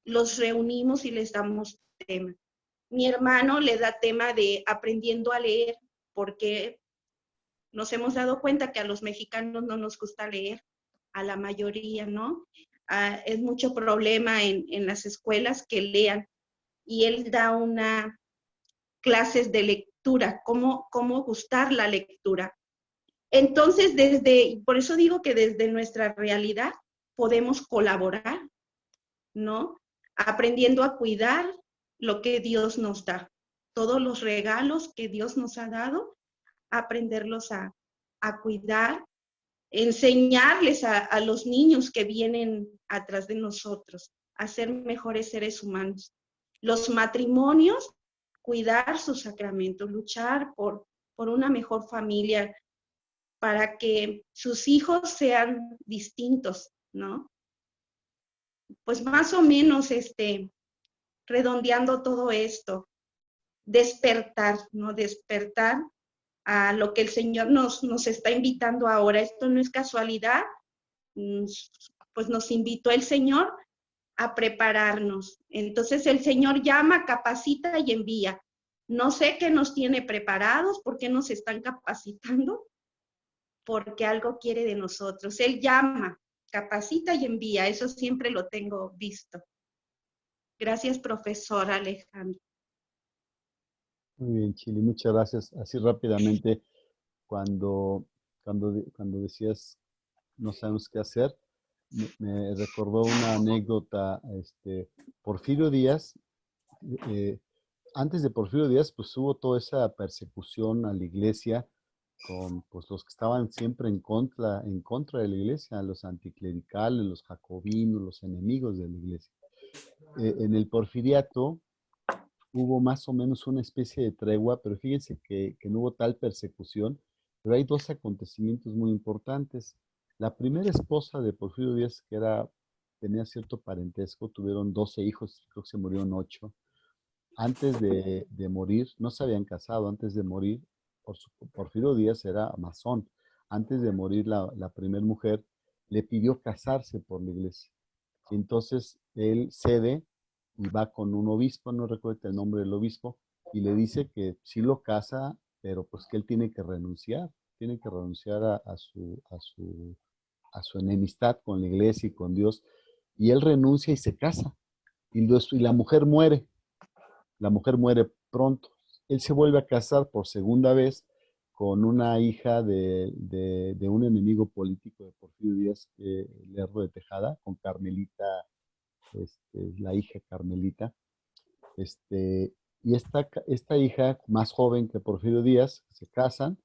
[SPEAKER 5] los reunimos y les damos tema. Mi hermano le da tema de aprendiendo a leer, porque nos hemos dado cuenta que a los mexicanos no nos gusta leer, a la mayoría, ¿no? Es mucho problema en las escuelas que lean, y él da una clases de lectura, cómo gustar la lectura. Entonces, por eso digo que desde nuestra realidad podemos colaborar, ¿no? Aprendiendo a cuidar lo que Dios nos da, todos los regalos que Dios nos ha dado, aprenderlos a cuidar, enseñarles a los niños que vienen atrás de nosotros a ser mejores seres humanos. Los matrimonios, cuidar sus sacramentos, luchar por una mejor familia para que sus hijos sean distintos, ¿no? Pues más o menos, redondeando todo esto, despertar, ¿no? Despertar a lo que el Señor nos está invitando ahora. Esto no es casualidad, pues nos invitó el Señor a prepararnos. Entonces el Señor llama, capacita y envía. No sé qué nos tiene preparados, por qué nos están capacitando, porque algo quiere de nosotros. Él llama, capacita y envía, eso siempre lo tengo visto. Gracias, profesor Alejandro.
[SPEAKER 1] Muy bien, Chili, muchas gracias. Así rápidamente, cuando decías no sabemos qué hacer, me recordó una anécdota, Porfirio Díaz, antes de Porfirio Díaz, pues hubo toda esa persecución a la iglesia con pues, los que estaban siempre en contra de la iglesia, los anticlericales, los jacobinos, los enemigos de la iglesia. En el porfiriato hubo más o menos una especie de tregua, pero fíjense que no hubo tal persecución, pero hay dos acontecimientos muy importantes. La primera esposa de Porfirio Díaz, que tenía cierto parentesco, tuvieron 12 hijos, creo que se murieron 8. Antes de morir, no se habían casado, antes de morir, Porfirio Díaz era masón. Antes de morir, la primera mujer le pidió casarse por la iglesia. Entonces él cede y va con un obispo, no recuerdo el nombre del obispo, y le dice que sí lo casa, pero pues que él tiene que renunciar a su enemistad con la iglesia y con Dios, y él renuncia y se casa, y la mujer muere. La mujer muere pronto. Él se vuelve a casar por segunda vez con una hija de un enemigo político de Porfirio Díaz, Lerdo de Tejada, con Carmelita, la hija Carmelita. Y esta hija, más joven que Porfirio Díaz, se casan.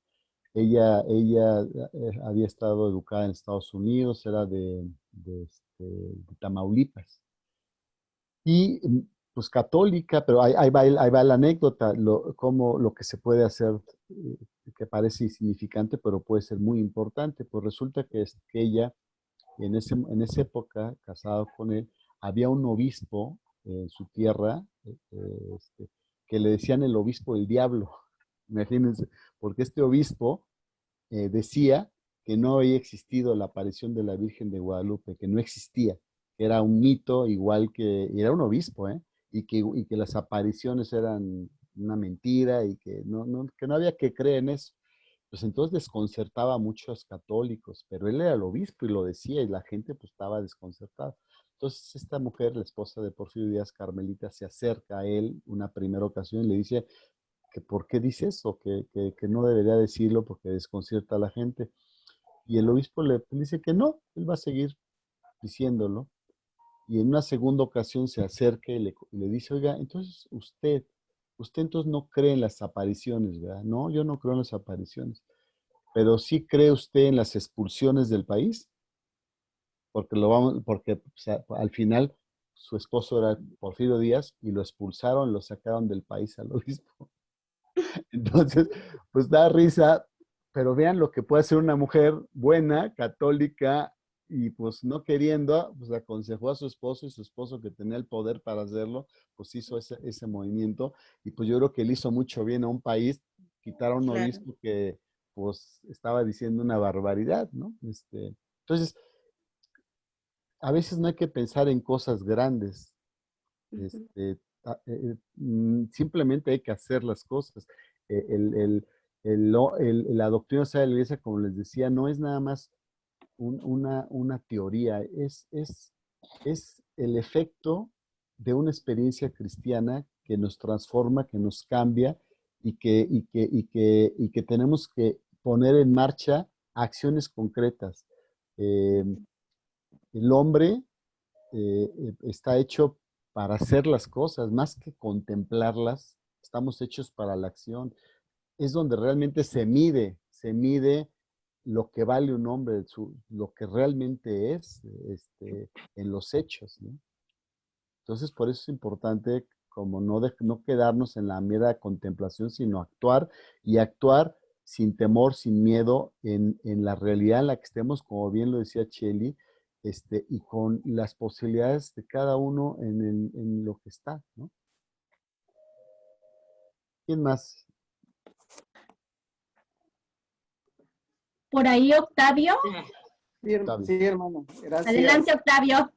[SPEAKER 1] Ella había estado educada en Estados Unidos, era de Tamaulipas. Y pues católica, pero ahí va la anécdota, lo que se puede hacer, que parece insignificante, pero puede ser muy importante. Pues resulta que ella, en esa época, casado con él, había un obispo en su tierra, que le decían el obispo del diablo, imagínense, porque este obispo decía que no había existido la aparición de la Virgen de Guadalupe, que no existía, que era un mito, igual que, y era un obispo, y que las apariciones eran una mentira y que que no había que creer en eso. Pues entonces desconcertaba a muchos católicos, pero él era el obispo y lo decía y la gente pues estaba desconcertada. Entonces esta mujer, la esposa de Porfirio Díaz, Carmelita, se acerca a él una primera ocasión y le dice que por qué dice eso, que no debería decirlo porque desconcierta a la gente. Y el obispo le dice que no, él va a seguir diciéndolo. Y en una segunda ocasión se acerca y le dice, oiga, entonces usted entonces no cree en las apariciones, ¿verdad? No, yo no creo en las apariciones. Pero sí cree usted en las expulsiones del país, porque o sea, al final su esposo era Porfirio Díaz y lo expulsaron, lo sacaron del país al obispo. Entonces, pues da risa, pero vean lo que puede hacer una mujer buena, católica, y pues no queriendo, pues aconsejó a su esposo, y su esposo, que tenía el poder para hacerlo, pues hizo ese movimiento, y pues yo creo que le hizo mucho bien a un país, quitar a un
[SPEAKER 5] Claro.
[SPEAKER 1] obispo que pues estaba diciendo una barbaridad, ¿no? Entonces, a veces no hay que pensar en cosas grandes,
[SPEAKER 5] Ujú.
[SPEAKER 1] simplemente hay que hacer las cosas. La doctrina social de la iglesia, como les decía, no es nada más una teoría, es el efecto de una experiencia cristiana que nos transforma, que nos cambia y que tenemos que poner en marcha acciones concretas. Eh, el hombre está hecho para hacer las cosas, más que contemplarlas, estamos hechos para la acción. Es donde realmente se mide lo que vale un hombre, lo que realmente es, en los hechos, ¿no? Entonces, por eso es importante como no quedarnos en la mera contemplación, sino actuar y actuar sin temor, sin miedo, en la realidad en la que estemos, como bien lo decía Cheli, y con las posibilidades de cada uno en lo que está, ¿no? ¿Quién más?
[SPEAKER 6] Por ahí, Octavio.
[SPEAKER 7] Sí,
[SPEAKER 1] Octavio.
[SPEAKER 7] sí, hermano, gracias.
[SPEAKER 6] Adelante, Octavio.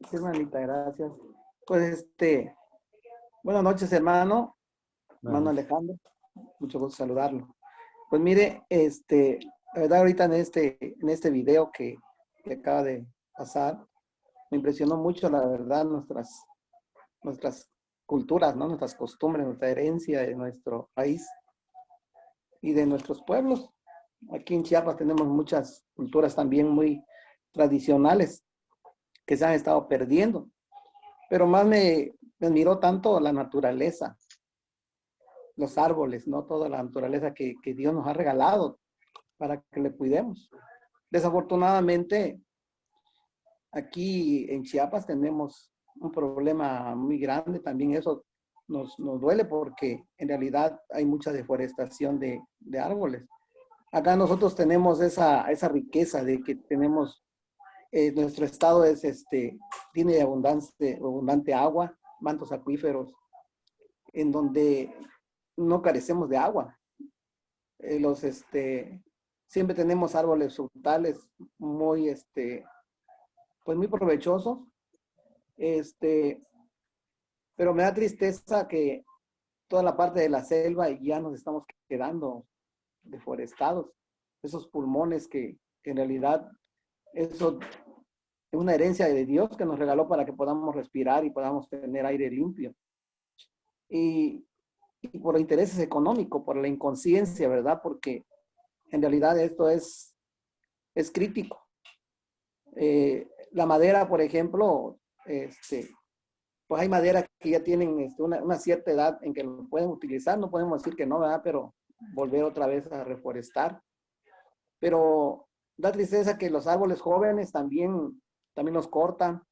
[SPEAKER 7] Sí, hermanita, gracias. Pues buenas noches, hermano
[SPEAKER 1] Bueno,
[SPEAKER 7] Alejandro, mucho gusto saludarlo. Pues mire, la verdad ahorita en este video que acaba de pasar, me impresionó mucho, la verdad, nuestras culturas, ¿no? Nuestras costumbres, nuestra herencia de nuestro país y de nuestros pueblos. Aquí en Chiapas tenemos muchas culturas también muy tradicionales que se han estado perdiendo, pero más me admiró tanto la naturaleza, los árboles, ¿no? Toda la naturaleza que Dios nos ha regalado para que le cuidemos. Desafortunadamente, aquí en Chiapas tenemos un problema muy grande, también eso nos duele porque en realidad hay mucha deforestación de árboles. Acá nosotros tenemos esa riqueza de que tenemos, nuestro estado tiene abundante agua, mantos acuíferos, en donde no carecemos de agua. Siempre tenemos árboles frutales muy, pues muy provechosos. Pero me da tristeza que toda la parte de la selva ya nos estamos quedando deforestados. Esos pulmones que en realidad eso es una herencia de Dios que nos regaló para que podamos respirar y podamos tener aire limpio. Y por intereses económicos, por la inconsciencia, ¿verdad? Porque en realidad esto es crítico. La madera, por ejemplo, pues hay madera que ya tienen una cierta edad en que lo pueden utilizar, no podemos decir que no, ¿verdad? Pero volver otra vez a reforestar. Pero da tristeza que los árboles jóvenes también los cortan,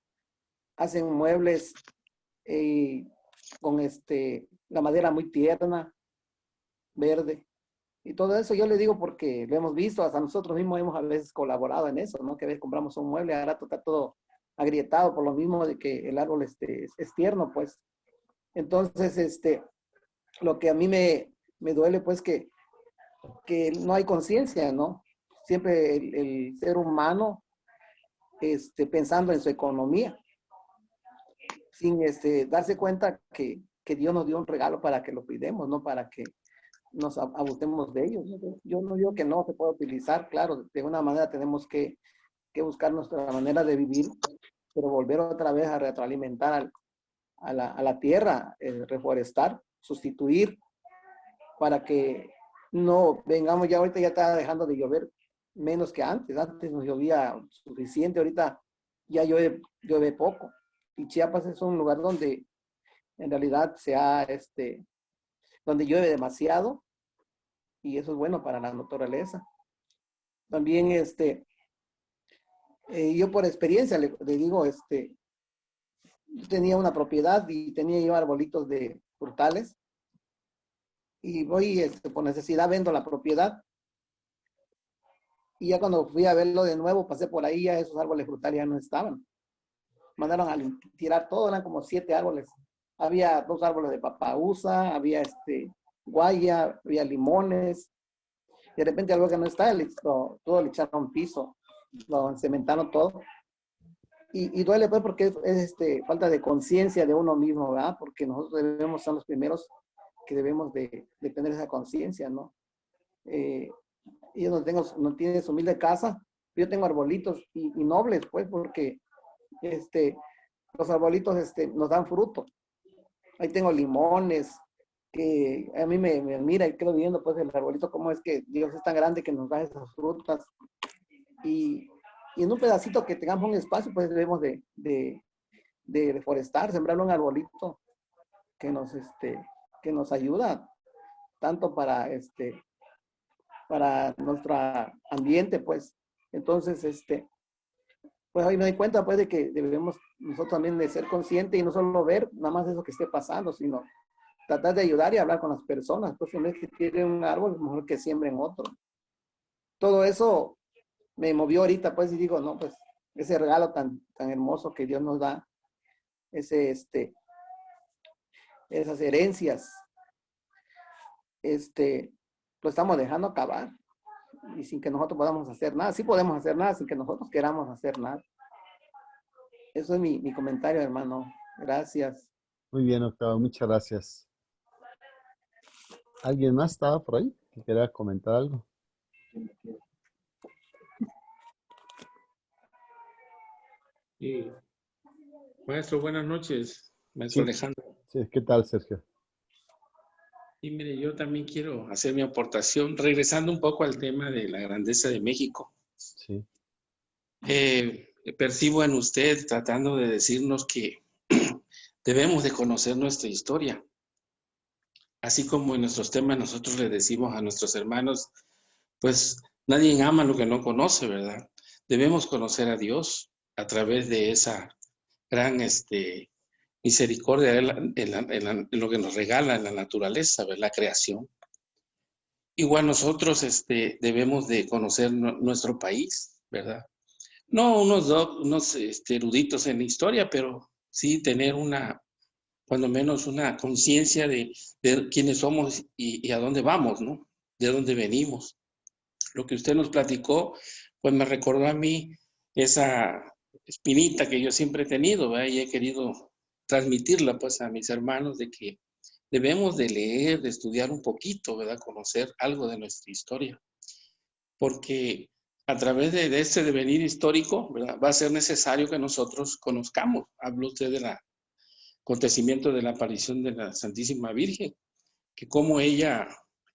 [SPEAKER 7] hacen muebles, con la madera muy tierna, verde. Y todo eso yo le digo porque lo hemos visto, hasta nosotros mismos hemos a veces colaborado en eso, ¿no? Que a veces compramos un mueble, ahora está todo agrietado por lo mismo de que el árbol es tierno, pues. Entonces, lo que a mí me duele, pues, que no hay conciencia, ¿no? Siempre el ser humano pensando en su economía, sin darse cuenta que Dios nos dio un regalo para que lo cuidemos, no para que nos abusemos de ellos. Yo no digo que no se pueda utilizar, claro, de una manera tenemos que buscar nuestra manera de vivir, pero volver otra vez a retroalimentar a la tierra, reforestar, sustituir, para que no vengamos, ya ahorita ya está dejando de llover menos que antes. Antes nos llovía suficiente, ahorita ya llueve poco. Y Chiapas es un lugar donde en realidad donde llueve demasiado, y eso es bueno para la naturaleza. También yo por experiencia le digo, yo tenía una propiedad y tenía yo arbolitos de frutales, y voy por necesidad vendo la propiedad, y ya cuando fui a verlo de nuevo, pasé por ahí, ya esos árboles frutales ya no estaban. Mandaron a tirar todo, eran como 7 árboles. Había 2 árboles de papausa, había guaya, había limones. De repente algo que no está, todo le echaron piso, lo cementaron todo. Y duele pues porque es falta de conciencia de uno mismo, ¿verdad? Porque nosotros debemos ser los primeros que debemos de tener esa conciencia, ¿no? Yo no tienen su humilde casa, yo tengo arbolitos y nobles, pues, porque los arbolitos nos dan fruto. Ahí tengo limones, que a mí me mira y quedo viendo pues el arbolito, cómo es que Dios es tan grande que nos da esas frutas. Y en un pedacito que tengamos un espacio, pues debemos de reforestar, sembrar un arbolito que nos ayuda tanto para nuestro ambiente, pues. Entonces, pues ahí me doy cuenta pues de que debemos nosotros también de ser conscientes y no solo ver nada más eso que esté pasando, sino tratar de ayudar y hablar con las personas. Pues en vez que tienen un árbol, es mejor que siembren otro. Todo eso me movió ahorita, pues, y digo, no, pues, ese regalo tan hermoso que Dios nos da, esas herencias, lo estamos dejando acabar. Y sin que nosotros podamos hacer nada. Sí podemos hacer nada sin que nosotros queramos hacer nada. Eso es mi comentario, hermano. Gracias.
[SPEAKER 1] Muy bien, Octavio, muchas gracias. ¿Alguien más estaba por ahí que quería comentar algo?
[SPEAKER 6] Maestro, buenas noches. Maestro
[SPEAKER 1] Sí.
[SPEAKER 6] Alejandro.
[SPEAKER 1] Sí, ¿qué tal, Sergio?
[SPEAKER 6] Y mire, yo también quiero hacer mi aportación, regresando un poco al tema de la grandeza de México.
[SPEAKER 1] Sí.
[SPEAKER 6] Percibo en usted tratando de decirnos que debemos de conocer nuestra historia. Así como en nuestros temas nosotros le decimos a nuestros hermanos, pues nadie ama lo que no conoce, ¿verdad? Debemos conocer a Dios a través de esa gran misericordia en lo que nos regala en la naturaleza, ¿verdad? La creación. Igual nosotros debemos de conocer nuestro país, ¿verdad? No unos eruditos en la historia, pero sí tener cuando menos una conciencia de quiénes somos y a dónde vamos, ¿no? De dónde venimos. Lo que usted nos platicó, pues me recordó a mí esa espinita que yo siempre he tenido, ¿verdad? Y he querido transmitirla pues a mis hermanos de que debemos de leer, de estudiar un poquito, ¿verdad? Conocer algo de nuestra historia. Porque a través de este devenir histórico, ¿verdad? Va a ser necesario que nosotros conozcamos. Habló usted del acontecimiento de la aparición de la Santísima Virgen, que como ella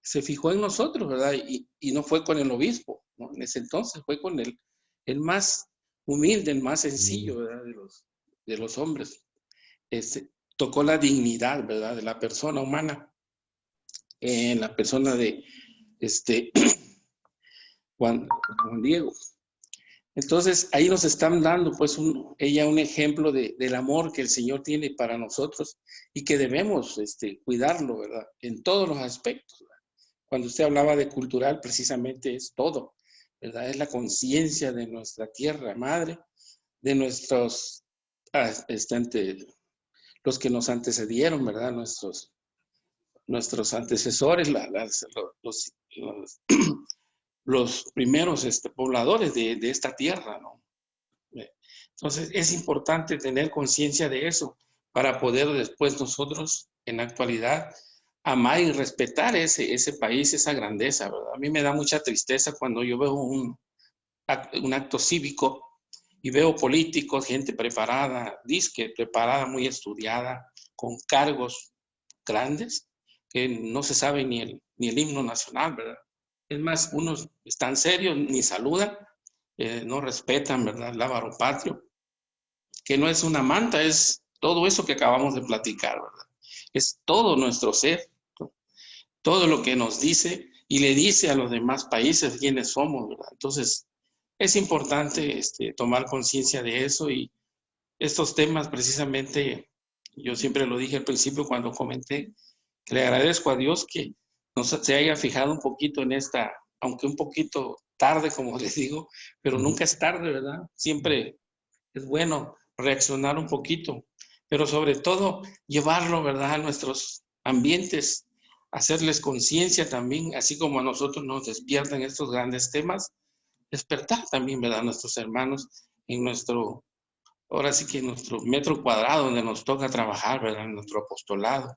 [SPEAKER 6] se fijó en nosotros, ¿verdad? Y no fue con el obispo, ¿no? En ese entonces fue con el más humilde, el más sencillo, ¿verdad? De los hombres. Tocó la dignidad, ¿verdad? De la persona humana, en la persona de Juan Diego. Entonces, ahí nos están dando, pues, ella un ejemplo del amor que el Señor tiene para nosotros y que debemos cuidarlo, ¿verdad? En todos los aspectos, ¿verdad? Cuando usted hablaba de cultural, precisamente es todo, ¿verdad? Es la conciencia de nuestra tierra madre, de nuestros, los que nos antecedieron, ¿verdad? Nuestros antecesores, los, los primeros pobladores de esta tierra, ¿no? Entonces, es importante tener conciencia de eso para poder después nosotros, en la actualidad, amar y respetar ese país, esa grandeza, ¿verdad? A mí me da mucha tristeza cuando yo veo un acto cívico y veo políticos, gente preparada, disque preparada, muy estudiada, con cargos grandes, que no se sabe ni el himno nacional, ¿verdad? Es más, unos están serios, ni saludan, no respetan, ¿verdad? El lábaro patrio, que no es una manta, es todo eso que acabamos de platicar, ¿verdad? Es todo nuestro ser, todo lo que nos dice y le dice a los demás países quiénes somos, ¿verdad? Entonces, es importante tomar conciencia de eso y estos temas precisamente, yo siempre lo dije al principio cuando comenté, que le agradezco a Dios que se haya fijado un poquito en esta, aunque un poquito tarde, como les digo, pero nunca es tarde, ¿verdad? Siempre es bueno reaccionar un poquito, pero sobre todo llevarlo, ¿verdad?, a nuestros ambientes, hacerles conciencia también, así como a nosotros nos despiertan estos grandes temas, despertar también, ¿verdad?, a nuestros hermanos en nuestro, ahora sí que en nuestro metro cuadrado donde nos toca trabajar, ¿verdad?, en nuestro apostolado,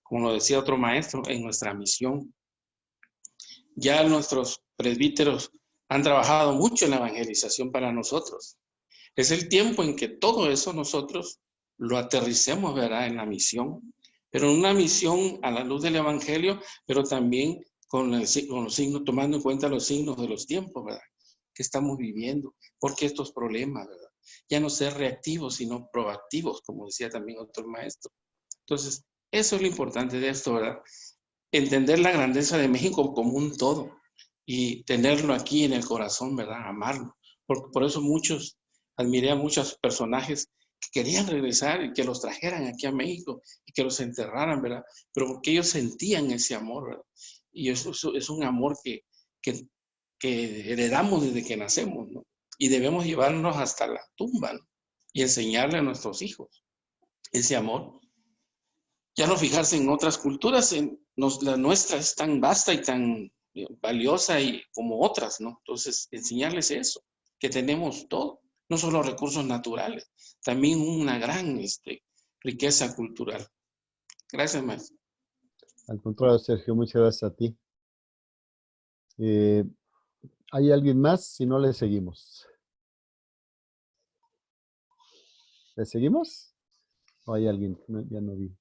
[SPEAKER 6] como lo decía otro maestro, en nuestra misión. Ya nuestros presbíteros han trabajado mucho en la evangelización para nosotros. Es el tiempo en que todo eso nosotros lo aterricemos, ¿verdad?, en la misión, pero en una misión a la luz del evangelio, pero también con los signos, tomando en cuenta los signos de los tiempos, ¿verdad?, que estamos viviendo, porque estos problemas, ¿verdad?, ya no ser reactivos, sino proactivos, como decía también otro maestro. Entonces, eso es lo importante de esto, ¿verdad? Entender la grandeza de México como un todo y tenerlo aquí en el corazón, ¿verdad? Amarlo. Por eso admiré a muchos personajes que querían regresar y que los trajeran aquí a México y que los enterraran, ¿verdad? Pero porque ellos sentían ese amor, ¿verdad? Y eso es un amor que heredamos desde que nacemos, ¿no? Y debemos llevarnos hasta la tumba, ¿no? Y enseñarle a nuestros hijos ese amor. Ya no fijarse en otras culturas, la nuestra es tan vasta y tan valiosa y como otras, ¿no? Entonces, enseñarles eso, que tenemos todo, no solo recursos naturales, también una gran riqueza cultural. Gracias, maestro.
[SPEAKER 1] Al contrario, Sergio, muchas gracias a ti. ¿Hay alguien más? Si no, le seguimos. ¿Le seguimos? ¿O hay alguien? No, ya no vi.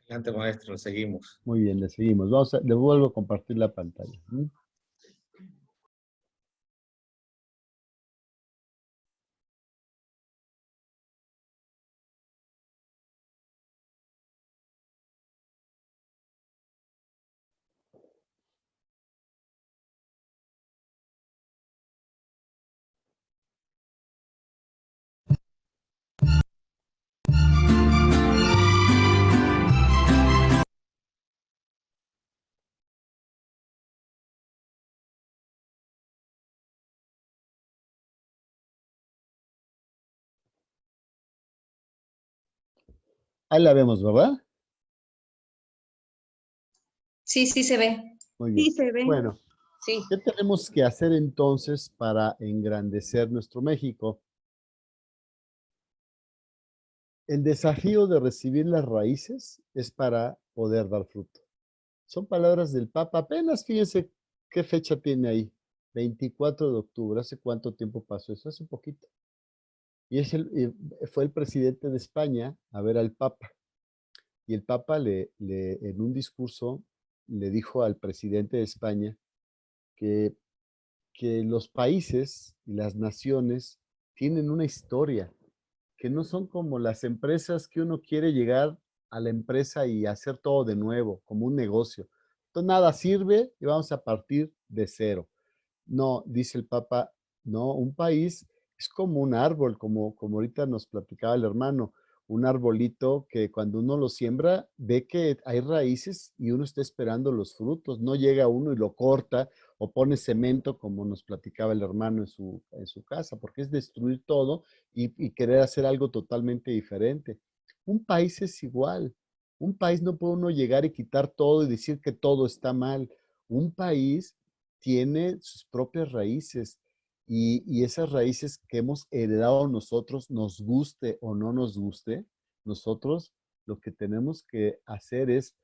[SPEAKER 4] Adelante, maestro, seguimos.
[SPEAKER 1] Muy bien, le seguimos. Le vuelvo a compartir la pantalla. Ahí la vemos, ¿verdad?
[SPEAKER 8] Sí, sí se ve.
[SPEAKER 1] Muy bien.
[SPEAKER 5] Sí, se ve.
[SPEAKER 1] Bueno,
[SPEAKER 8] Sí.
[SPEAKER 1] ¿qué tenemos que hacer entonces para engrandecer nuestro México? El desafío de recibir las raíces es para poder dar fruto. Son palabras del Papa. Apenas fíjense qué fecha tiene ahí. 24 de octubre. ¿Hace cuánto tiempo pasó eso? Hace un poquito. Y fue el presidente de España a ver al Papa. Y el Papa en un discurso le dijo al presidente de España que los países y las naciones tienen una historia, que no son como las empresas que uno quiere llegar a la empresa y hacer todo de nuevo, como un negocio. Entonces nada sirve y vamos a partir de cero. No, dice el Papa, ¿no? Un país es como un árbol, como ahorita nos platicaba el hermano, un arbolito que cuando uno lo siembra ve que hay raíces y uno está esperando los frutos, no llega uno y lo corta o pone cemento como nos platicaba el hermano en su casa, porque es destruir todo y querer hacer algo totalmente diferente. Un país es igual, un país no puede uno llegar y quitar todo y decir que todo está mal. Un país tiene sus propias raíces y esas raíces que hemos heredado nosotros, nos guste o no nos guste, nosotros lo que tenemos que hacer es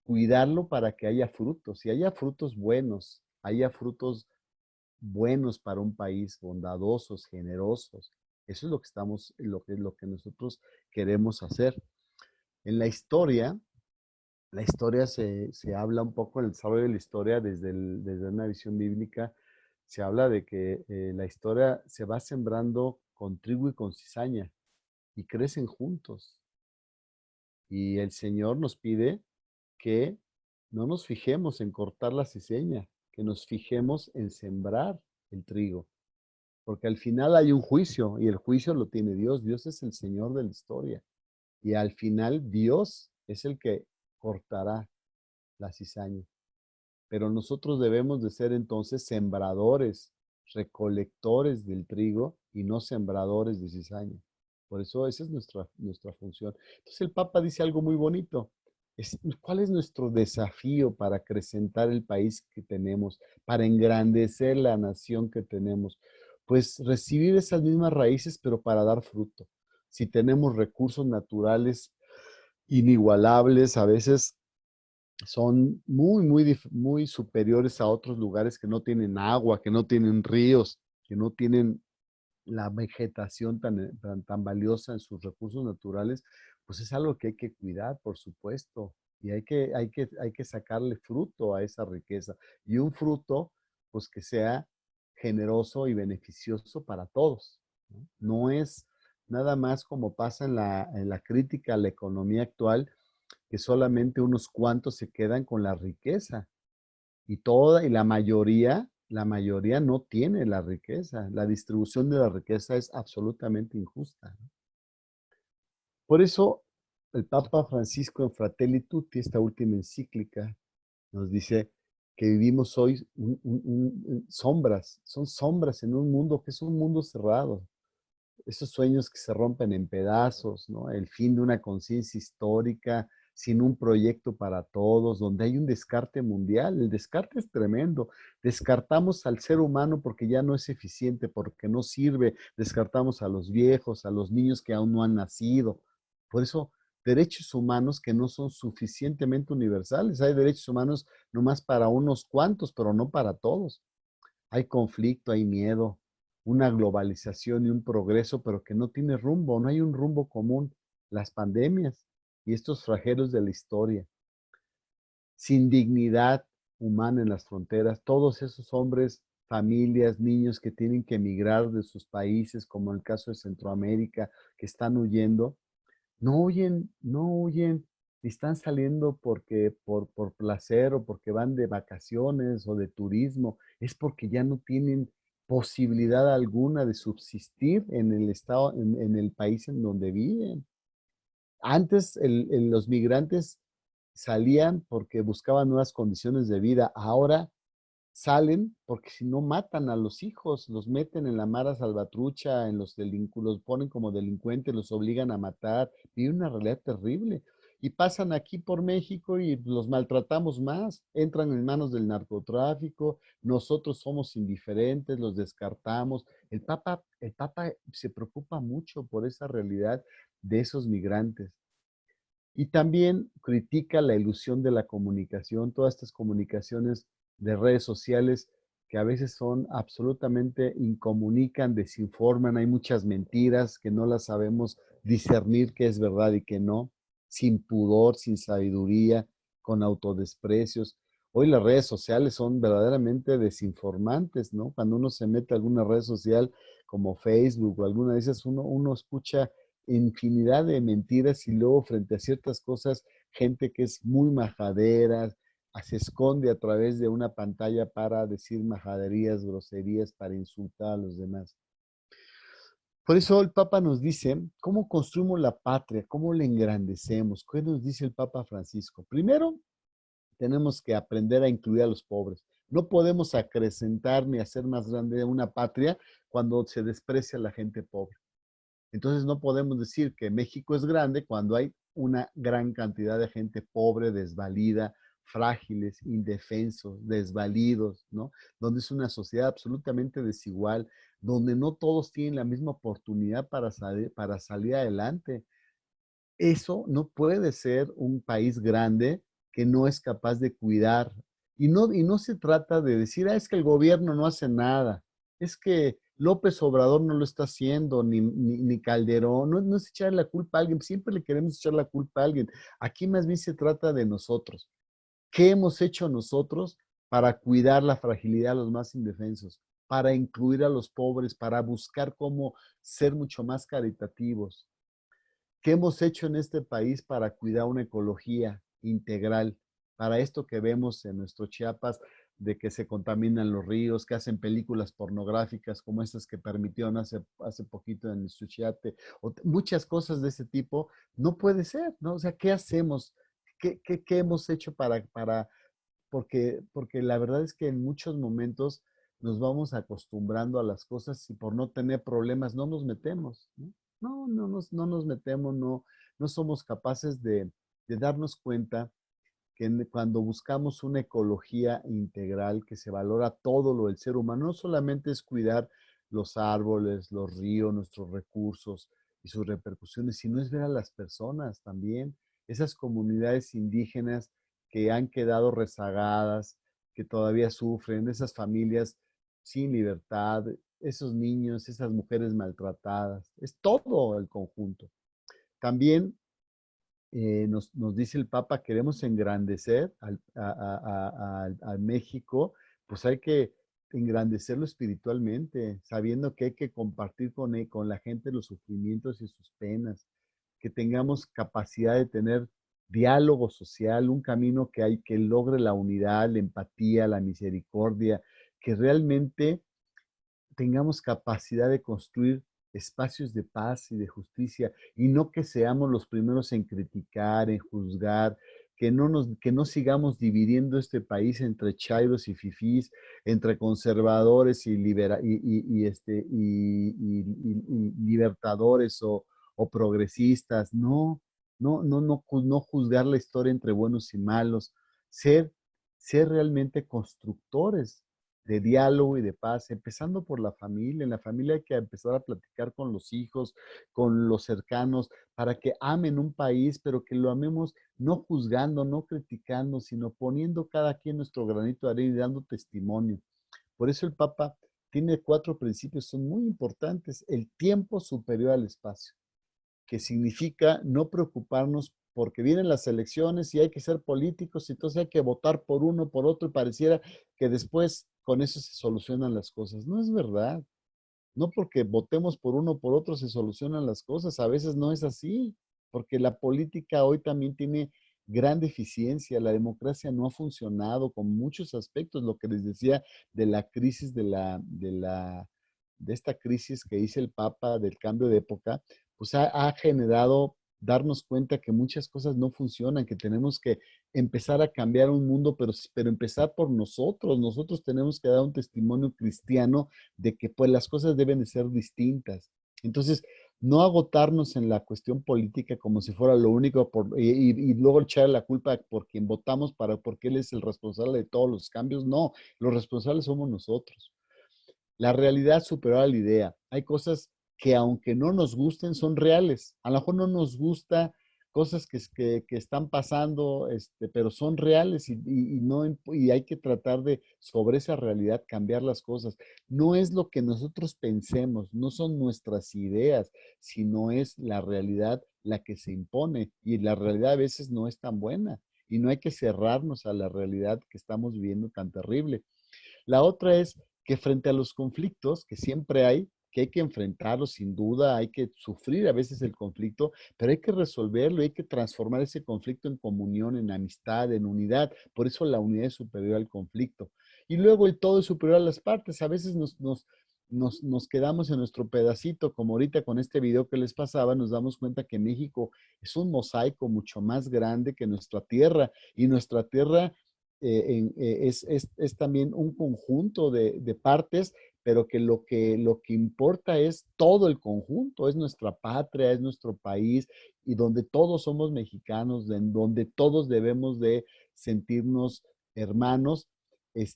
[SPEAKER 1] cuidarlo para que haya frutos, y haya frutos buenos, haya frutos buenos para un país, bondadosos, generosos. Eso es lo que lo que nosotros queremos hacer. En la historia se habla un poco, en el desarrollo de la historia desde una visión bíblica, se habla de que la historia se va sembrando con trigo y con cizaña y crecen juntos. Y el Señor nos pide que no nos fijemos en cortar la cizaña, que nos fijemos en sembrar el trigo, porque al final hay un juicio y el juicio lo tiene Dios. Dios es el Señor de la historia y al final Dios es el que cortará la cizaña. Pero nosotros debemos de ser entonces sembradores, recolectores del trigo y no sembradores de cizaña. Por eso esa es nuestra función. Entonces el Papa dice algo muy bonito. ¿Cuál es nuestro desafío para acrecentar el país que tenemos, para engrandecer la nación que tenemos? Pues recibir esas mismas raíces, pero para dar fruto. Si tenemos recursos naturales inigualables, a veces son muy superiores a otros lugares que no tienen agua, que no tienen ríos, que no tienen la vegetación tan valiosa en sus recursos naturales, pues es algo que hay que cuidar, por supuesto, y hay que sacarle fruto a esa riqueza. Y un fruto, pues que sea generoso y beneficioso para todos, ¿no? No es nada más como pasa en la crítica a la economía actual, que solamente unos cuantos se quedan con la riqueza y la mayoría no tiene la riqueza. La distribución de la riqueza es absolutamente injusta, ¿no? Por eso el Papa Francisco en Fratelli Tutti, esta última encíclica, nos dice que vivimos hoy sombras, son sombras en un mundo que es un mundo cerrado. Esos sueños que se rompen en pedazos, ¿no? El fin de una conciencia histórica, sin un proyecto para todos, donde hay un descarte mundial. El descarte es tremendo. Descartamos al ser humano porque ya no es eficiente, porque no sirve. Descartamos a los viejos, a los niños que aún no han nacido. Por eso, derechos humanos que no son suficientemente universales. Hay derechos humanos nomás para unos cuantos, pero no para todos. Hay conflicto, hay miedo, una globalización y un progreso, pero que no tiene rumbo, no hay un rumbo común. Las pandemias y estos flagelos de la historia, sin dignidad humana en las fronteras, todos esos hombres, familias, niños que tienen que emigrar de sus países, como en el caso de Centroamérica, que están huyendo, no huyen, ni están saliendo porque por placer o porque van de vacaciones o de turismo, es porque ya no tienen posibilidad alguna de subsistir en el estado, en el país en donde viven. Antes los migrantes salían porque buscaban nuevas condiciones de vida. Ahora salen porque si no matan a los hijos, los meten en la mara salvatrucha, los ponen como delincuentes, los obligan a matar. Viven una realidad terrible. Y pasan aquí por México y los maltratamos más. Entran en manos del narcotráfico. Nosotros somos indiferentes, los descartamos. El Papa se preocupa mucho por esa realidad de esos migrantes. Y también critica la ilusión de la comunicación, todas estas comunicaciones de redes sociales que a veces son absolutamente incomunican, desinforman, hay muchas mentiras que no las sabemos discernir qué es verdad y qué no, sin pudor, sin sabiduría, con autodesprecios. Hoy las redes sociales son verdaderamente desinformantes, ¿no? Cuando uno se mete a alguna red social como Facebook o alguna de esas, uno escucha infinidad de mentiras y luego frente a ciertas cosas, gente que es muy majadera, se esconde a través de una pantalla para decir majaderías, groserías, para insultar a los demás. Por eso el Papa nos dice, ¿cómo construimos la patria? ¿Cómo la engrandecemos? ¿Qué nos dice el Papa Francisco? Primero, tenemos que aprender a incluir a los pobres. No podemos acrecentar ni hacer más grande una patria cuando se desprecia a la gente pobre. Entonces no podemos decir que México es grande cuando hay una gran cantidad de gente pobre, desvalida, frágiles, indefensos, desvalidos, ¿no? Donde es una sociedad absolutamente desigual, donde no todos tienen la misma oportunidad para salir adelante. Eso no puede ser un país grande que no es capaz de cuidar. Y no se trata de decir, es que el gobierno no hace nada, es que López Obrador no lo está haciendo, ni Calderón, no es echar la culpa a alguien, siempre le queremos echar la culpa a alguien. Aquí más bien se trata de nosotros. ¿Qué hemos hecho nosotros para cuidar la fragilidad de los más indefensos, para incluir a los pobres, para buscar cómo ser mucho más caritativos? ¿Qué hemos hecho en este país para cuidar una ecología integral? Para esto que vemos en nuestro Chiapas, de que se contaminan los ríos, que hacen películas pornográficas como estas que permitieron hace poquito en el Suchiate, muchas cosas de ese tipo, no puede ser, ¿no? O sea, ¿qué hacemos? ¿Qué hemos hecho porque la verdad es que en muchos momentos nos vamos acostumbrando a las cosas y por no tener problemas no nos metemos, ¿no? No nos metemos, no somos capaces de darnos cuenta que cuando buscamos una ecología integral que se valora todo lo del ser humano, no solamente es cuidar los árboles, los ríos, nuestros recursos y sus repercusiones, sino es ver a las personas también, esas comunidades indígenas que han quedado rezagadas, que todavía sufren, esas familias sin libertad, esos niños, esas mujeres maltratadas, es todo el conjunto. También nos dice el Papa, queremos engrandecer a México, pues hay que engrandecerlo espiritualmente, sabiendo que hay que compartir con la gente los sufrimientos y sus penas, que tengamos capacidad de tener diálogo social, un camino que logre la unidad, la empatía, la misericordia, que realmente tengamos capacidad de construir espacios de paz y de justicia y no que seamos los primeros en criticar, en juzgar, que no sigamos dividiendo este país entre chairos y fifís, entre conservadores y libertadores o progresistas. No juzgar la historia entre buenos y malos, ser, ser realmente constructores de diálogo y de paz, empezando por la familia. En la familia hay que empezar a platicar con los hijos, con los cercanos, para que amen un país, pero que lo amemos no juzgando, no criticando, sino poniendo cada quien nuestro granito de arena y dando testimonio. Por eso el Papa tiene 4 principios, son muy importantes. El tiempo superior al espacio, que significa no preocuparnos porque vienen las elecciones y hay que ser políticos, y entonces hay que votar por uno, por otro, y pareciera que después con eso se solucionan las cosas. No es verdad. No porque votemos por uno o por otro se solucionan las cosas. A veces no es así, porque la política hoy también tiene gran deficiencia. La democracia no ha funcionado con muchos aspectos. Lo que les decía de la crisis de esta crisis que dice el Papa del cambio de época, pues ha generado darnos cuenta que muchas cosas no funcionan, que tenemos que empezar a cambiar un mundo, pero empezar por nosotros. Nosotros tenemos que dar un testimonio cristiano de que pues las cosas deben de ser distintas. Entonces, no agotarnos en la cuestión política como si fuera lo único y luego echar la culpa por quien votamos porque él es el responsable de todos los cambios. No, los responsables somos nosotros. La realidad superior a la idea. Hay cosas que aunque no nos gusten, son reales. A lo mejor no nos gusta cosas que están pasando, pero son reales y hay que tratar de, sobre esa realidad, cambiar las cosas. No es lo que nosotros pensemos, no son nuestras ideas, sino es la realidad la que se impone. Y la realidad a veces no es tan buena y no hay que cerrarnos a la realidad que estamos viviendo tan terrible. La otra es que frente a los conflictos que siempre hay, que hay que enfrentarlo sin duda, hay que sufrir a veces el conflicto, pero hay que resolverlo, hay que transformar ese conflicto en comunión, en amistad, en unidad. Por eso la unidad es superior al conflicto. Y luego el todo es superior a las partes. A veces nos quedamos en nuestro pedacito, como ahorita con este video que les pasaba, nos damos cuenta que México es un mosaico mucho más grande que nuestra tierra, y nuestra tierra es también un conjunto de partes, pero lo que importa es todo el conjunto, es nuestra patria, es nuestro país, y donde todos somos mexicanos, en donde todos debemos de sentirnos hermanos.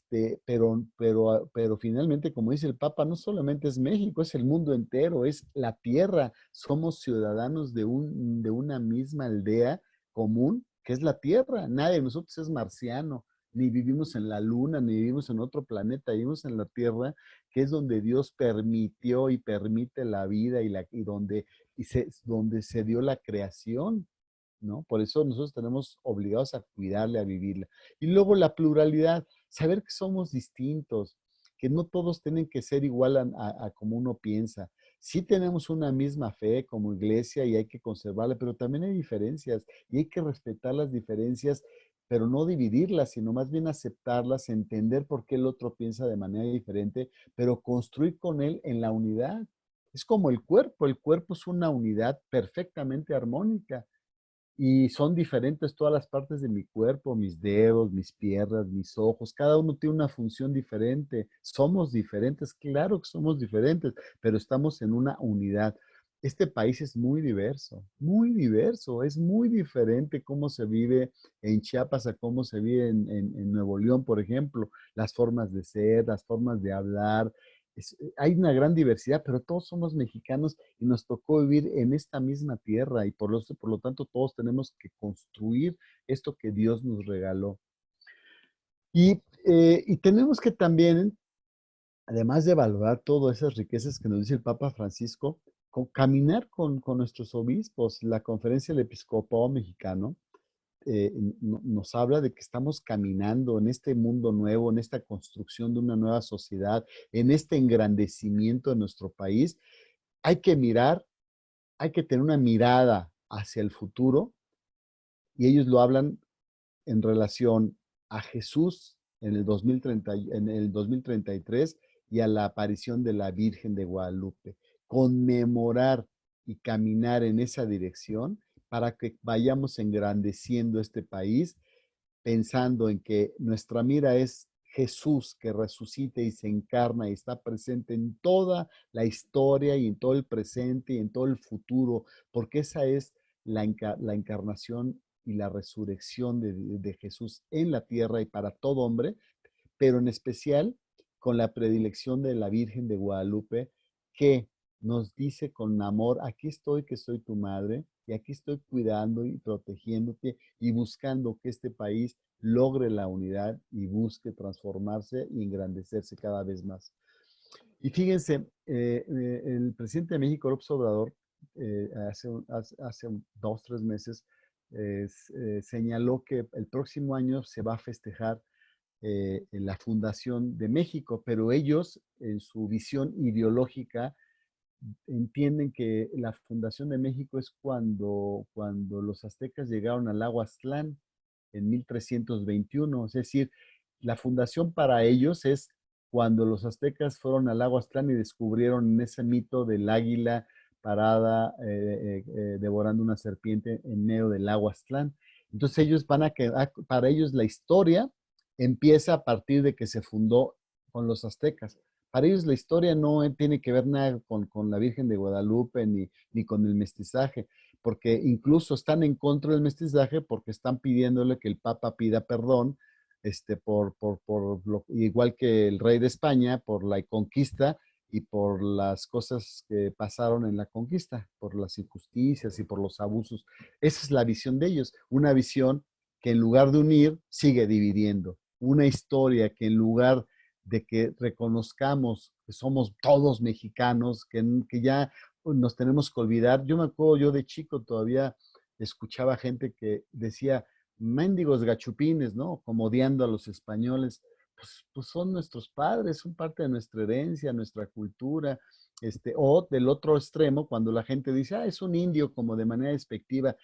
[SPEAKER 1] Pero finalmente, como dice el Papa, no solamente es México, es el mundo entero, es la tierra. Somos ciudadanos de una misma aldea común, que es la tierra. Nadie de nosotros es marciano, ni vivimos en la luna, ni vivimos en otro planeta, vivimos en la tierra, que es donde Dios permitió y permite la vida donde se dio la creación, ¿no? Por eso nosotros tenemos obligados a cuidarla, a vivirla. Y luego la pluralidad, saber que somos distintos, que no todos tienen que ser igual a como uno piensa. Sí tenemos una misma fe como iglesia y hay que conservarla, pero también hay diferencias y hay que respetar las diferencias, pero no dividirlas, sino más bien aceptarlas, entender por qué el otro piensa de manera diferente, pero construir con él en la unidad. Es como el cuerpo es una unidad perfectamente armónica y son diferentes todas las partes de mi cuerpo, mis dedos, mis piernas, mis ojos, cada uno tiene una función diferente. Somos diferentes, claro que somos diferentes, pero estamos en una unidad. Este país es muy diverso, es muy diferente cómo se vive en Chiapas a cómo se vive en Nuevo León, por ejemplo, las formas de ser, las formas de hablar. Hay una gran diversidad, pero todos somos mexicanos y nos tocó vivir en esta misma tierra y por lo tanto todos tenemos que construir esto que Dios nos regaló. Y tenemos que también, además de valorar todas esas riquezas que nos dice el Papa Francisco, caminar con nuestros obispos. La Conferencia del Episcopado Mexicano nos habla de que estamos caminando en este mundo nuevo, en esta construcción de una nueva sociedad, en este engrandecimiento de nuestro país. Hay que mirar, hay que tener una mirada hacia el futuro, y ellos lo hablan en relación a Jesús en el 2033 y a la aparición de la Virgen de Guadalupe. Conmemorar y caminar en esa dirección para que vayamos engrandeciendo este país, pensando en que nuestra mira es Jesús, que resucita y se encarna y está presente en toda la historia y en todo el presente y en todo el futuro, porque esa es la encarnación y la resurrección de Jesús en la tierra y para todo hombre, pero en especial con la predilección de la Virgen de Guadalupe, que nos dice con amor: aquí estoy, que soy tu madre, y aquí estoy cuidando y protegiéndote y buscando que este país logre la unidad y busque transformarse y engrandecerse cada vez más. Y fíjense, el presidente de México, López Obrador, hace 2, 3 meses, señaló que el próximo año se va a festejar en la fundación de México, pero ellos, en su visión ideológica, entienden que la fundación de México es cuando los aztecas llegaron al lago Aztlán en 1321. Es decir, la fundación para ellos es cuando los aztecas fueron al lago Aztlán y descubrieron en ese mito del águila parada devorando una serpiente en medio del lago Aztlán. Entonces ellos para ellos la historia empieza a partir de que se fundó con los aztecas. Para ellos la historia no tiene que ver nada con la Virgen de Guadalupe ni con el mestizaje, porque incluso están en contra del mestizaje porque están pidiéndole que el Papa pida perdón, igual que el rey de España, por la conquista y por las cosas que pasaron en la conquista, por las injusticias y por los abusos. Esa es la visión de ellos, una visión que en lugar de unir, sigue dividiendo. Una historia que en lugar de que reconozcamos que somos todos mexicanos, que ya nos tenemos que olvidar. Yo me acuerdo, yo de chico todavía escuchaba gente que decía, mendigos gachupines, ¿no? Como odiando a los españoles. Pues son nuestros padres, son parte de nuestra herencia, nuestra cultura, O del otro extremo, cuando la gente dice, es un indio, como de manera despectiva.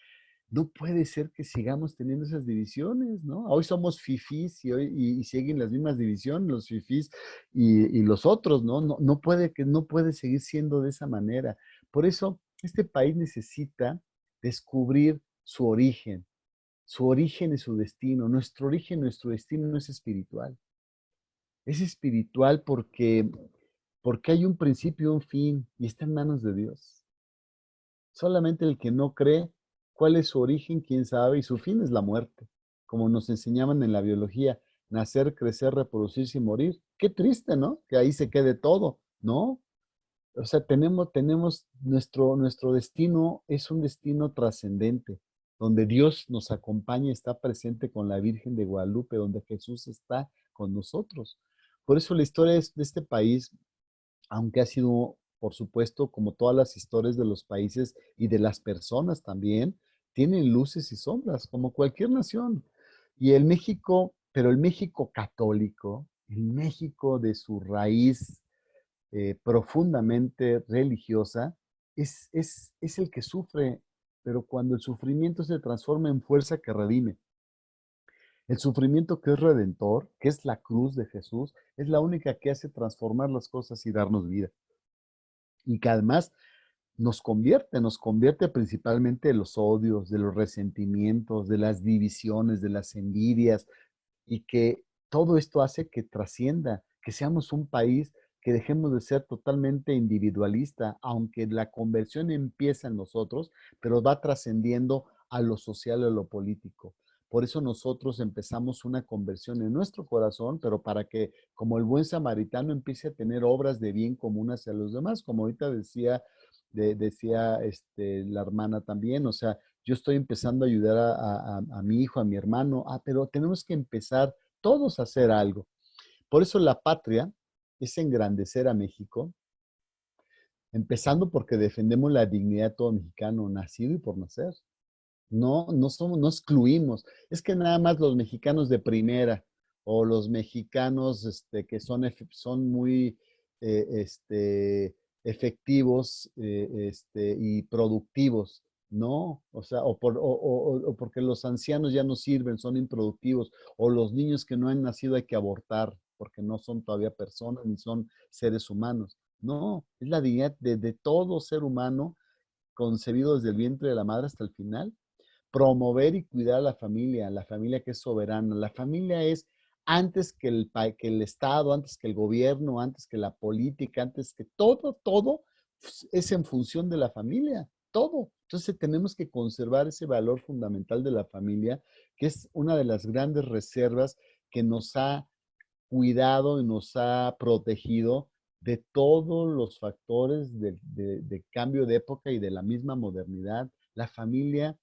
[SPEAKER 1] No puede ser que sigamos teniendo esas divisiones, ¿no? Hoy somos fifís y siguen las mismas divisiones, los fifís y los otros, ¿no? No puede seguir siendo de esa manera. Por eso, este país necesita descubrir su origen y su destino. Nuestro origen, nuestro destino no es espiritual. Es espiritual porque hay un principio y un fin y está en manos de Dios. Solamente el que no cree cuál es su origen, quién sabe, y su fin es la muerte, como nos enseñaban en la biología, nacer, crecer, reproducirse y morir. Qué triste, ¿no? Que ahí se quede todo, ¿no? O sea, tenemos nuestro destino es un destino trascendente, donde Dios nos acompaña, está presente con la Virgen de Guadalupe, donde Jesús está con nosotros. Por eso la historia de este país, aunque ha sido, por supuesto, como todas las historias de los países y de las personas también, tienen luces y sombras, como cualquier nación. Y el México, pero el México católico, el México de su raíz profundamente religiosa, es el que sufre, pero cuando el sufrimiento se transforma en fuerza que redime. El sufrimiento que es redentor, que es la cruz de Jesús, es la única que hace transformar las cosas y darnos vida. Y que además nos convierte principalmente de los odios, de los resentimientos, de las divisiones, de las envidias, y que todo esto hace que trascienda, que seamos un país que dejemos de ser totalmente individualista, aunque la conversión empieza en nosotros, pero va trascendiendo a lo social, a lo político. Por eso nosotros empezamos una conversión en nuestro corazón, pero para que, como el buen samaritano, empiece a tener obras de bien común hacia los demás, como ahorita decía la hermana también, o sea, yo estoy empezando a ayudar a mi hijo, a mi hermano, pero tenemos que empezar todos a hacer algo. Por eso la patria es engrandecer a México, empezando porque defendemos la dignidad de todo mexicano, nacido y por nacer. No excluimos. Es que nada más los mexicanos de primera o los mexicanos que son muy efectivos y productivos. No, o sea, o porque los ancianos ya no sirven, son improductivos, o los niños que no han nacido hay que abortar porque no son todavía personas ni son seres humanos. No, es la dignidad de todo ser humano concebido desde el vientre de la madre hasta el final. Promover y cuidar a la familia que es soberana. La familia es antes que el Estado, antes que el gobierno, antes que la política, antes que todo es en función de la familia, todo. Entonces tenemos que conservar ese valor fundamental de la familia, que es una de las grandes reservas que nos ha cuidado y nos ha protegido de todos los factores de cambio de época y de la misma modernidad. La familia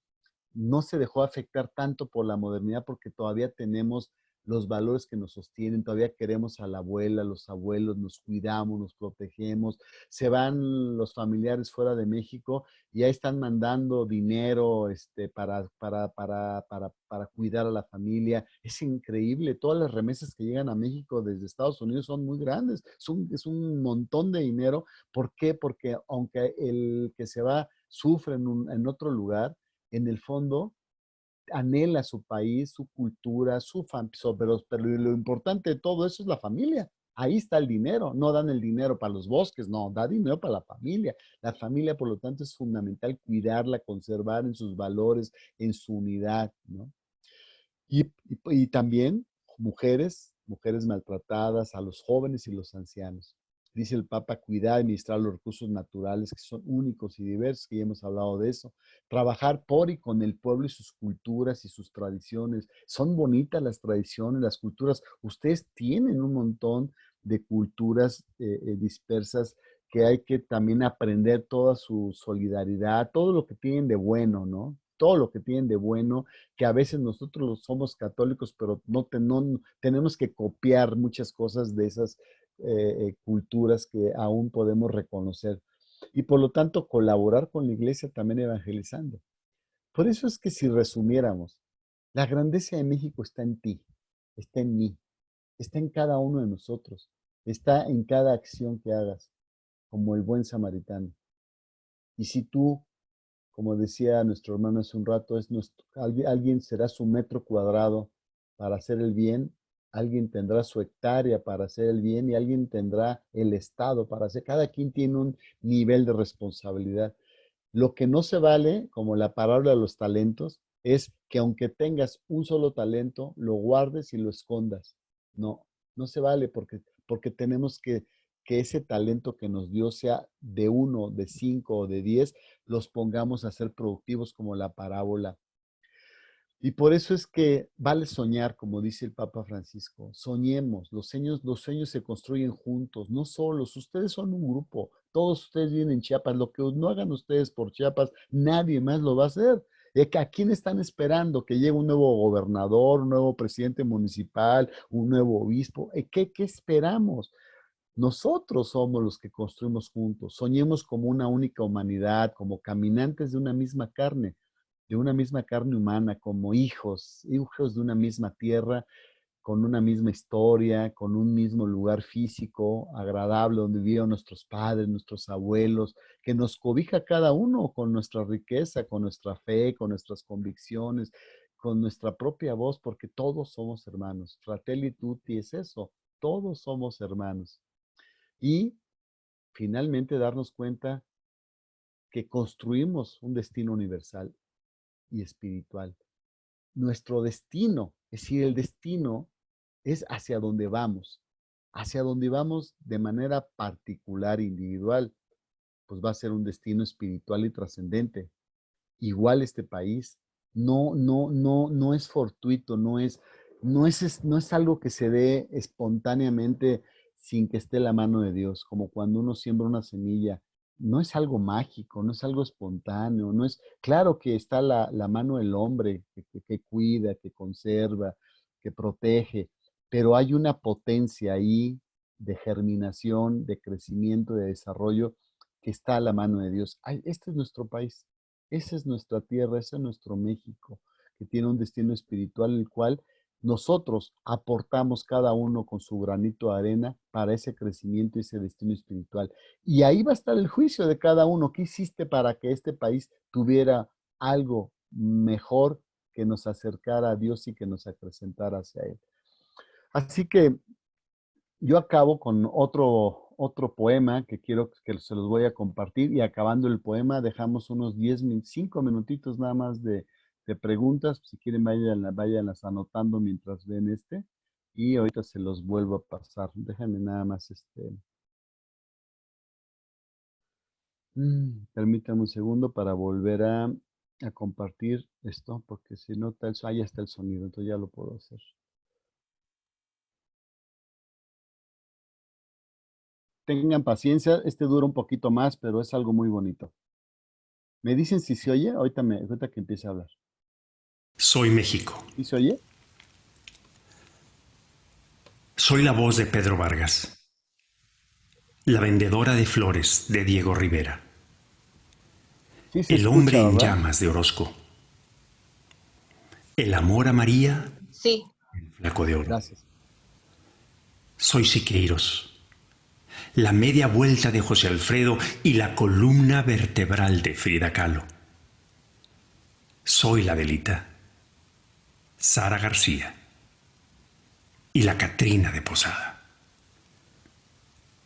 [SPEAKER 1] no se dejó afectar tanto por la modernidad porque todavía tenemos los valores que nos sostienen, todavía queremos a la abuela, a los abuelos, nos cuidamos, nos protegemos, se van los familiares fuera de México y ahí están mandando dinero para cuidar a la familia. Es increíble, todas las remesas que llegan a México desde Estados Unidos son muy grandes, es un montón de dinero. ¿Por qué? Porque aunque el que se va sufre en otro lugar, en el fondo anhela su país, su cultura, pero lo importante de todo eso es la familia. Ahí está el dinero, no dan el dinero para los bosques, no, da dinero para la familia. La familia, por lo tanto, es fundamental cuidarla, conservar en sus valores, en su unidad, ¿no? Y también mujeres maltratadas, a los jóvenes y los ancianos. Dice el Papa, cuidar y administrar los recursos naturales que son únicos y diversos, que ya hemos hablado de eso. Trabajar por y con el pueblo y sus culturas y sus tradiciones. Son bonitas las tradiciones, las culturas. Ustedes tienen un montón de culturas dispersas que hay que también aprender toda su solidaridad, todo lo que tienen de bueno, ¿no? Todo lo que tienen de bueno, que a veces nosotros somos católicos, pero no tenemos que copiar muchas cosas de esas culturas que aún podemos reconocer. Y por lo tanto, colaborar con la iglesia también evangelizando. Por eso es que si resumiéramos, la grandeza de México está en ti, está en mí, está en cada uno de nosotros, está en cada acción que hagas. como el buen samaritano. Y si tú, como decía nuestro hermano hace un rato, alguien será su metro cuadrado para hacer el bien, alguien tendrá su hectárea para hacer el bien y alguien tendrá el estado para hacer. Cada quien tiene un nivel de responsabilidad. Lo que no se vale, como la parábola de los talentos, es que aunque tengas un solo talento, lo guardes y lo escondas. No, no se vale porque tenemos que ese talento que nos dio, sea de 1, de 5 o de 10, los pongamos a ser productivos como la parábola. Y por eso es que vale soñar, como dice el Papa Francisco. Soñemos, los sueños se construyen juntos, no solos. Ustedes son un grupo, todos ustedes viven en Chiapas. Lo que no hagan ustedes por Chiapas, nadie más lo va a hacer. ¿A quién están esperando? ¿Que llegue un nuevo gobernador, un nuevo presidente municipal, un nuevo obispo? ¿Qué esperamos? Nosotros somos los que construimos juntos. Soñemos como una única humanidad, como caminantes de una misma carne humana, como hijos de una misma tierra, con una misma historia, con un mismo lugar físico agradable donde vivieron nuestros padres, nuestros abuelos, que nos cobija cada uno con nuestra riqueza, con nuestra fe, con nuestras convicciones, con nuestra propia voz, porque todos somos hermanos. Fratelli tutti es eso, todos somos hermanos. Y finalmente darnos cuenta que construimos un destino universal y espiritual. Nuestro destino, es decir, el destino es hacia donde vamos de manera particular, individual, pues va a ser un destino espiritual y trascendente. Igual este país no es fortuito, no es algo que se dé espontáneamente sin que esté la mano de Dios, como cuando uno siembra una semilla. No es algo mágico, no es algo espontáneo, no es, claro que está la mano del hombre que cuida, que conserva, que protege, pero hay una potencia ahí de germinación, de crecimiento, de desarrollo, que está a la mano de Dios. Ay, este es nuestro país, esa es nuestra tierra, ese es nuestro México, que tiene un destino espiritual, el cual nosotros aportamos cada uno con su granito de arena para ese crecimiento y ese destino espiritual. Y ahí va a estar el juicio de cada uno. ¿Qué hiciste para que este país tuviera algo mejor que nos acercara a Dios y que nos acrecentara hacia Él? Así que yo acabo con otro poema que quiero que se los voy a compartir, y acabando el poema dejamos unos 5 minutitos nada más de preguntas. Si quieren váyanlas anotando mientras ven y ahorita se los vuelvo a pasar. Déjenme nada más permítanme un segundo para volver a compartir esto, porque si no, ahí está el sonido, entonces ya lo puedo hacer. Tengan paciencia, dura un poquito más, pero es algo muy bonito. ¿Me dicen si se oye? Ahorita que empiece a hablar.
[SPEAKER 9] Soy México.
[SPEAKER 1] ¿Sí se oye?
[SPEAKER 9] Soy la voz de Pedro Vargas, la vendedora de flores de Diego Rivera,
[SPEAKER 1] sí
[SPEAKER 9] el hombre en llamas de Orozco, el amor a María,
[SPEAKER 8] Sí.
[SPEAKER 9] el flaco de oro.
[SPEAKER 1] Gracias.
[SPEAKER 9] Soy Siqueiros, la media vuelta de José Alfredo y la columna vertebral de Frida Kahlo. Soy la Adelita, Sara García y la Catrina de Posada.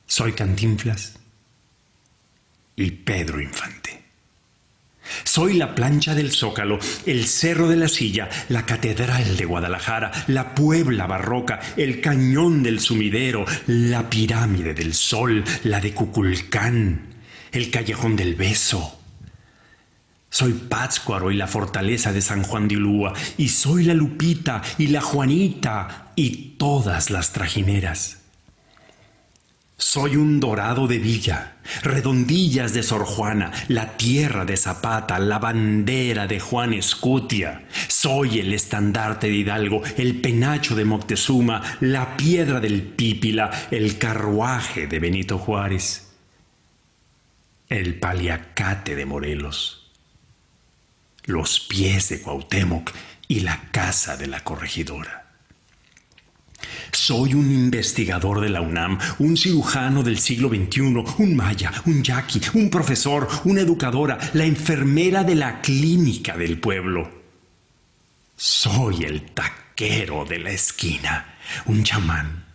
[SPEAKER 9] Soy Cantinflas y Pedro Infante. Soy la plancha del Zócalo, el Cerro de la Silla, la Catedral de Guadalajara, la Puebla barroca, el Cañón del Sumidero, la Pirámide del Sol, la de Cuculcán, el Callejón del Beso. Soy Pátzcuaro y la fortaleza de San Juan de Ulúa, y soy la Lupita y la Juanita y todas las trajineras. Soy un Dorado de Villa, Redondillas de Sor Juana, la tierra de Zapata, la bandera de Juan Escutia. Soy el estandarte de Hidalgo, el penacho de Moctezuma, la piedra del Pípila, el carruaje de Benito Juárez, el paliacate de Morelos, los pies de Cuauhtémoc y la casa de la corregidora. Soy un investigador de la UNAM, un cirujano del siglo XXI, un maya, un yaqui, un profesor, una educadora, la enfermera de la clínica del pueblo. Soy el taquero de la esquina, un chamán,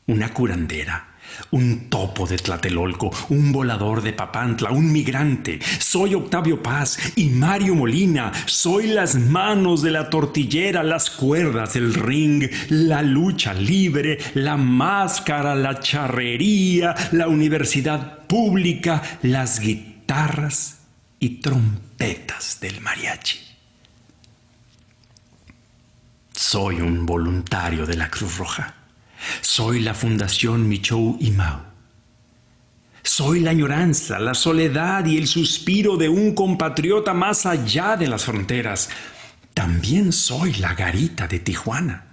[SPEAKER 9] una curandera, un topo de Tlatelolco, un volador de Papantla, un migrante. Soy Octavio Paz y Mario Molina. Soy las manos de la tortillera, las cuerdas del ring, la lucha libre, la máscara, la charrería, la universidad pública, las guitarras y trompetas del mariachi. Soy un voluntario de la Cruz Roja. Soy la Fundación Michoud y Mau. Soy la añoranza, la soledad y el suspiro de un compatriota más allá de las fronteras. También soy la garita de Tijuana,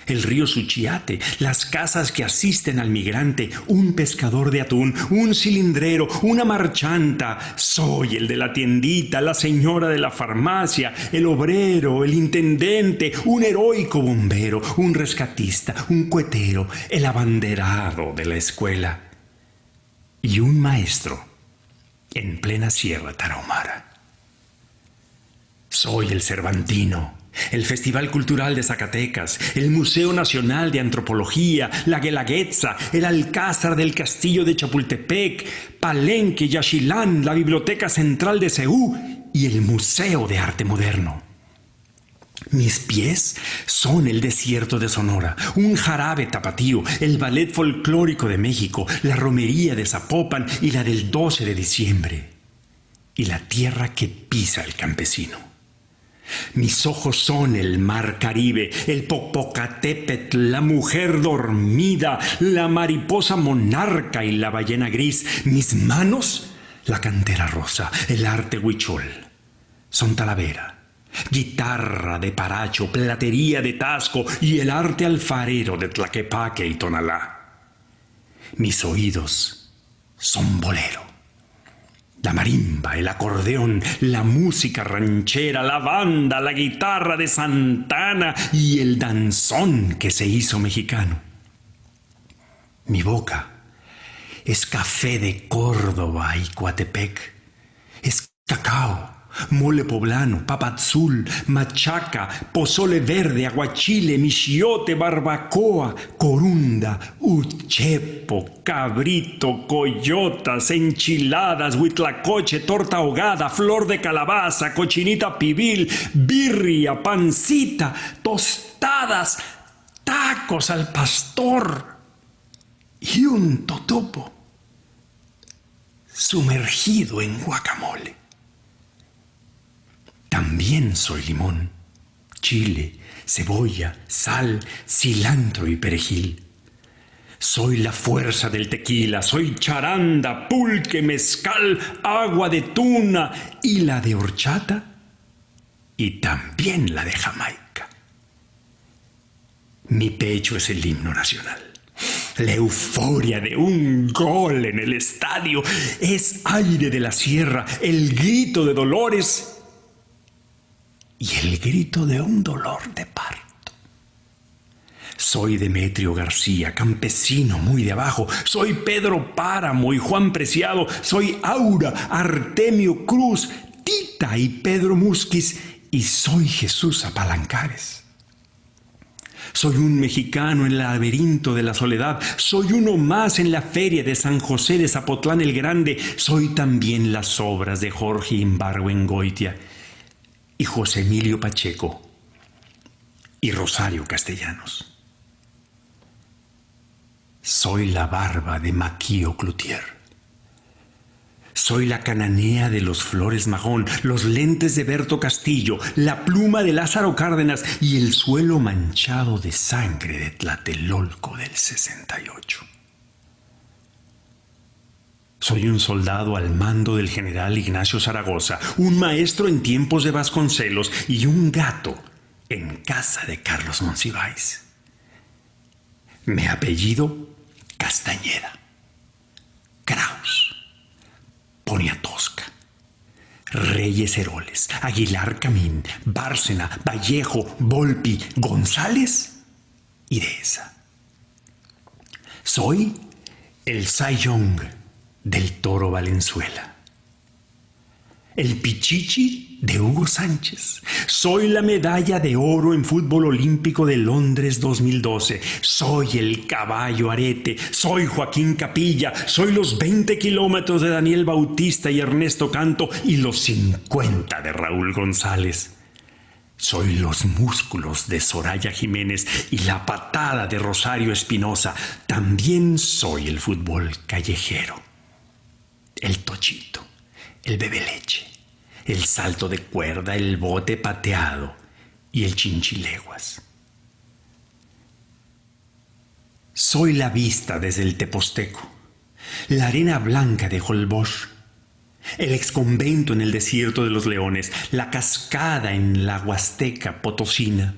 [SPEAKER 9] el río Suchiate, las casas que asisten al migrante, un pescador de atún, un cilindrero, una marchanta. Soy el de la tiendita, la señora de la farmacia, el obrero, el intendente, un heroico bombero, un rescatista, un cuetero, el abanderado de la escuela y un maestro en plena Sierra Tarahumara. Soy el Cervantino, el Festival Cultural de Zacatecas, el Museo Nacional de Antropología, la Guelaguetza, el Alcázar del Castillo de Chapultepec, Palenque, Yaxchilán, la Biblioteca Central de Ceú y el Museo de Arte Moderno. Mis pies son el desierto de Sonora, un jarabe tapatío, el ballet folclórico de México, la romería de Zapopan y la del 12 de diciembre, y la tierra que pisa el campesino. Mis ojos son el mar Caribe, el Popocatépetl, la mujer dormida, la mariposa monarca y la ballena gris. Mis manos, la cantera rosa, el arte huichol. Son Talavera, guitarra de Paracho, platería de Tasco y el arte alfarero de Tlaquepaque y Tonalá. Mis oídos son bolero, la marimba, el acordeón, la música ranchera, la banda, la guitarra de Santana y el danzón que se hizo mexicano. Mi boca es café de Córdoba y Coatepec, es cacao, mole poblano, papadzul, machaca, pozole verde, aguachile, michiote, barbacoa, corunda, uchepo, cabrito, coyotas, enchiladas, huitlacoche, torta ahogada, flor de calabaza, cochinita pibil, birria, pancita, tostadas, tacos al pastor y un totopo sumergido en guacamole. También soy limón, chile, cebolla, sal, cilantro y perejil. Soy la fuerza del tequila, soy charanda, pulque, mezcal, agua de tuna y la de horchata y también la de Jamaica. Mi pecho es el himno nacional. La euforia de un gol en el estadio es aire de la sierra, el grito de Dolores y el grito de un dolor de parto. Soy Demetrio García, campesino muy de abajo. Soy Pedro Páramo y Juan Preciado. Soy Aura, Artemio Cruz, Tita y Pedro Musquiz. Y soy Jesús Apalancares. Soy un mexicano en el laberinto de la soledad. Soy uno más en la feria de San José de Zapotlán el Grande. Soy también las obras de Jorge Ibargüengoitia y José Emilio Pacheco y Rosario Castellanos. Soy la barba de Maquio Cloutier. Soy la cananea de los Flores Magón, los lentes de Berto Castillo, la pluma de Lázaro Cárdenas y el suelo manchado de sangre de Tlatelolco del 68. Soy un soldado al mando del general Ignacio Zaragoza, un maestro en tiempos de Vasconcelos y un gato en casa de Carlos Monsiváis. Me apellido Castañeda, Kraus, Poniatowska, Reyes Heroles, Aguilar Camín, Bárcena, Vallejo, Volpi, González y Dehesa. Soy el Cy Young del Toro Valenzuela. El Pichichi de Hugo Sánchez. Soy la medalla de oro en fútbol olímpico de Londres 2012. Soy el caballo arete. Soy Joaquín Capilla. Soy los 20 kilómetros de Daniel Bautista y Ernesto Canto y los 50 de Raúl González. Soy los músculos de Soraya Jiménez y la patada de Rosario Espinosa. También soy el fútbol callejero. El tochito, el bebeleche, el salto de cuerda, el bote pateado y el chinchileguas. Soy la vista desde el Teposteco, la arena blanca de Holbox, el exconvento en el desierto de los Leones, la cascada en la Huasteca Potosina,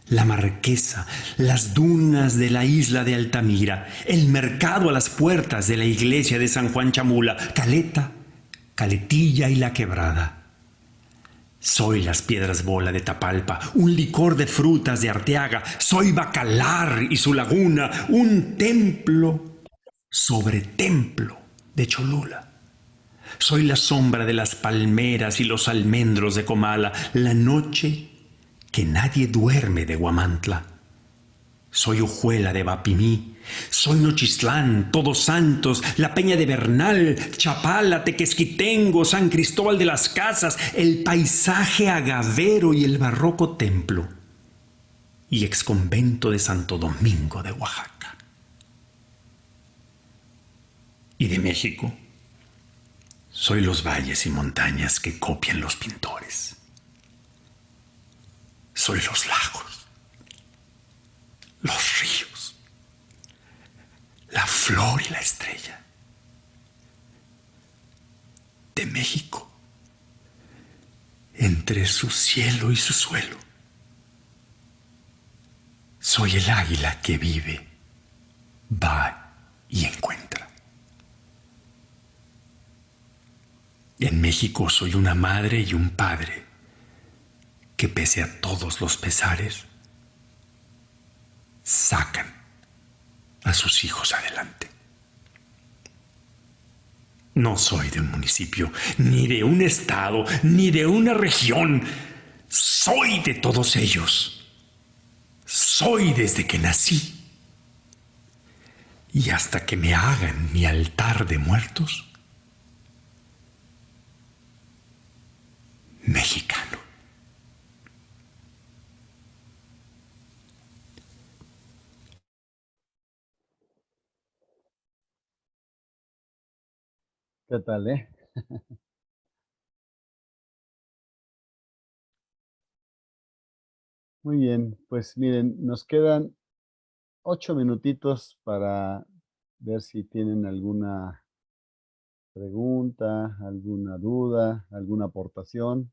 [SPEAKER 9] la Marquesa, las dunas de la isla de Altamira, el mercado a las puertas de la iglesia de San Juan Chamula, Caleta, Caletilla y La Quebrada. Soy las piedras bola de Tapalpa, un licor de frutas de Arteaga. Soy Bacalar y su laguna, un templo sobre templo de Cholula. Soy la sombra de las palmeras y los almendros de Comala, la noche que nadie duerme de Huamantla. Soy Ujuela de Bapimí, soy Nochistlán, Todos Santos, la Peña de Bernal, Chapala, Tequesquitengo, San Cristóbal de las Casas, el paisaje agavero y el barroco templo, y exconvento de Santo Domingo de Oaxaca. Y de México, soy los valles y montañas que copian los pintores. Soy los lagos, los ríos, la flor y la estrella. De México, entre su cielo y su suelo, soy el águila que vive, va y encuentra. En México soy una madre y un padre que, pese a todos los pesares, sacan a sus hijos adelante. No soy de un municipio, ni de un estado, ni de una región. Soy de todos ellos. Soy desde que nací. Y hasta que me hagan mi altar de muertos, mexicano.
[SPEAKER 1] ¿Qué tal, eh? Muy bien, pues miren, nos quedan 8 minutitos para ver si tienen alguna pregunta, alguna duda, alguna aportación.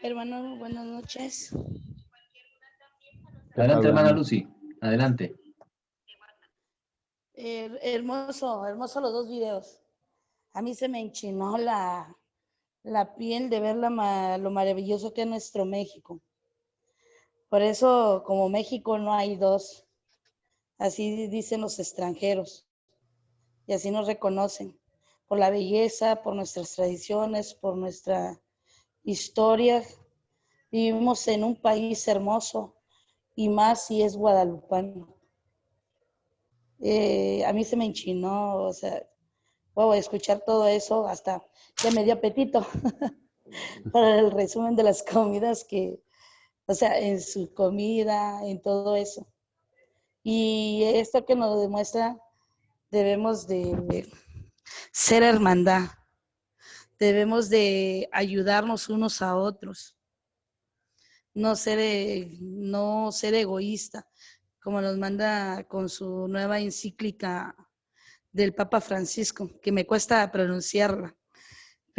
[SPEAKER 10] Hermano, buenas noches.
[SPEAKER 11] Adelante, hermana Lucy. Adelante.
[SPEAKER 10] Hermoso, hermoso los dos videos. A mí se me enchinó la piel de ver lo maravilloso que es nuestro México. Por eso, como México no hay dos. Así dicen los extranjeros. Y así nos reconocen. Por la belleza, por nuestras tradiciones, por nuestra historia. Vivimos en un país hermoso y más si es guadalupano. A mí se me enchinó, o sea, wow, escuchar todo eso hasta ya me dio apetito para el resumen de las comidas que, o sea, en su comida, en todo eso. Y esto que nos demuestra, debemos de ser hermandad, debemos de ayudarnos unos a otros, no ser egoísta, como nos manda con su nueva encíclica del Papa Francisco, que me cuesta pronunciarla,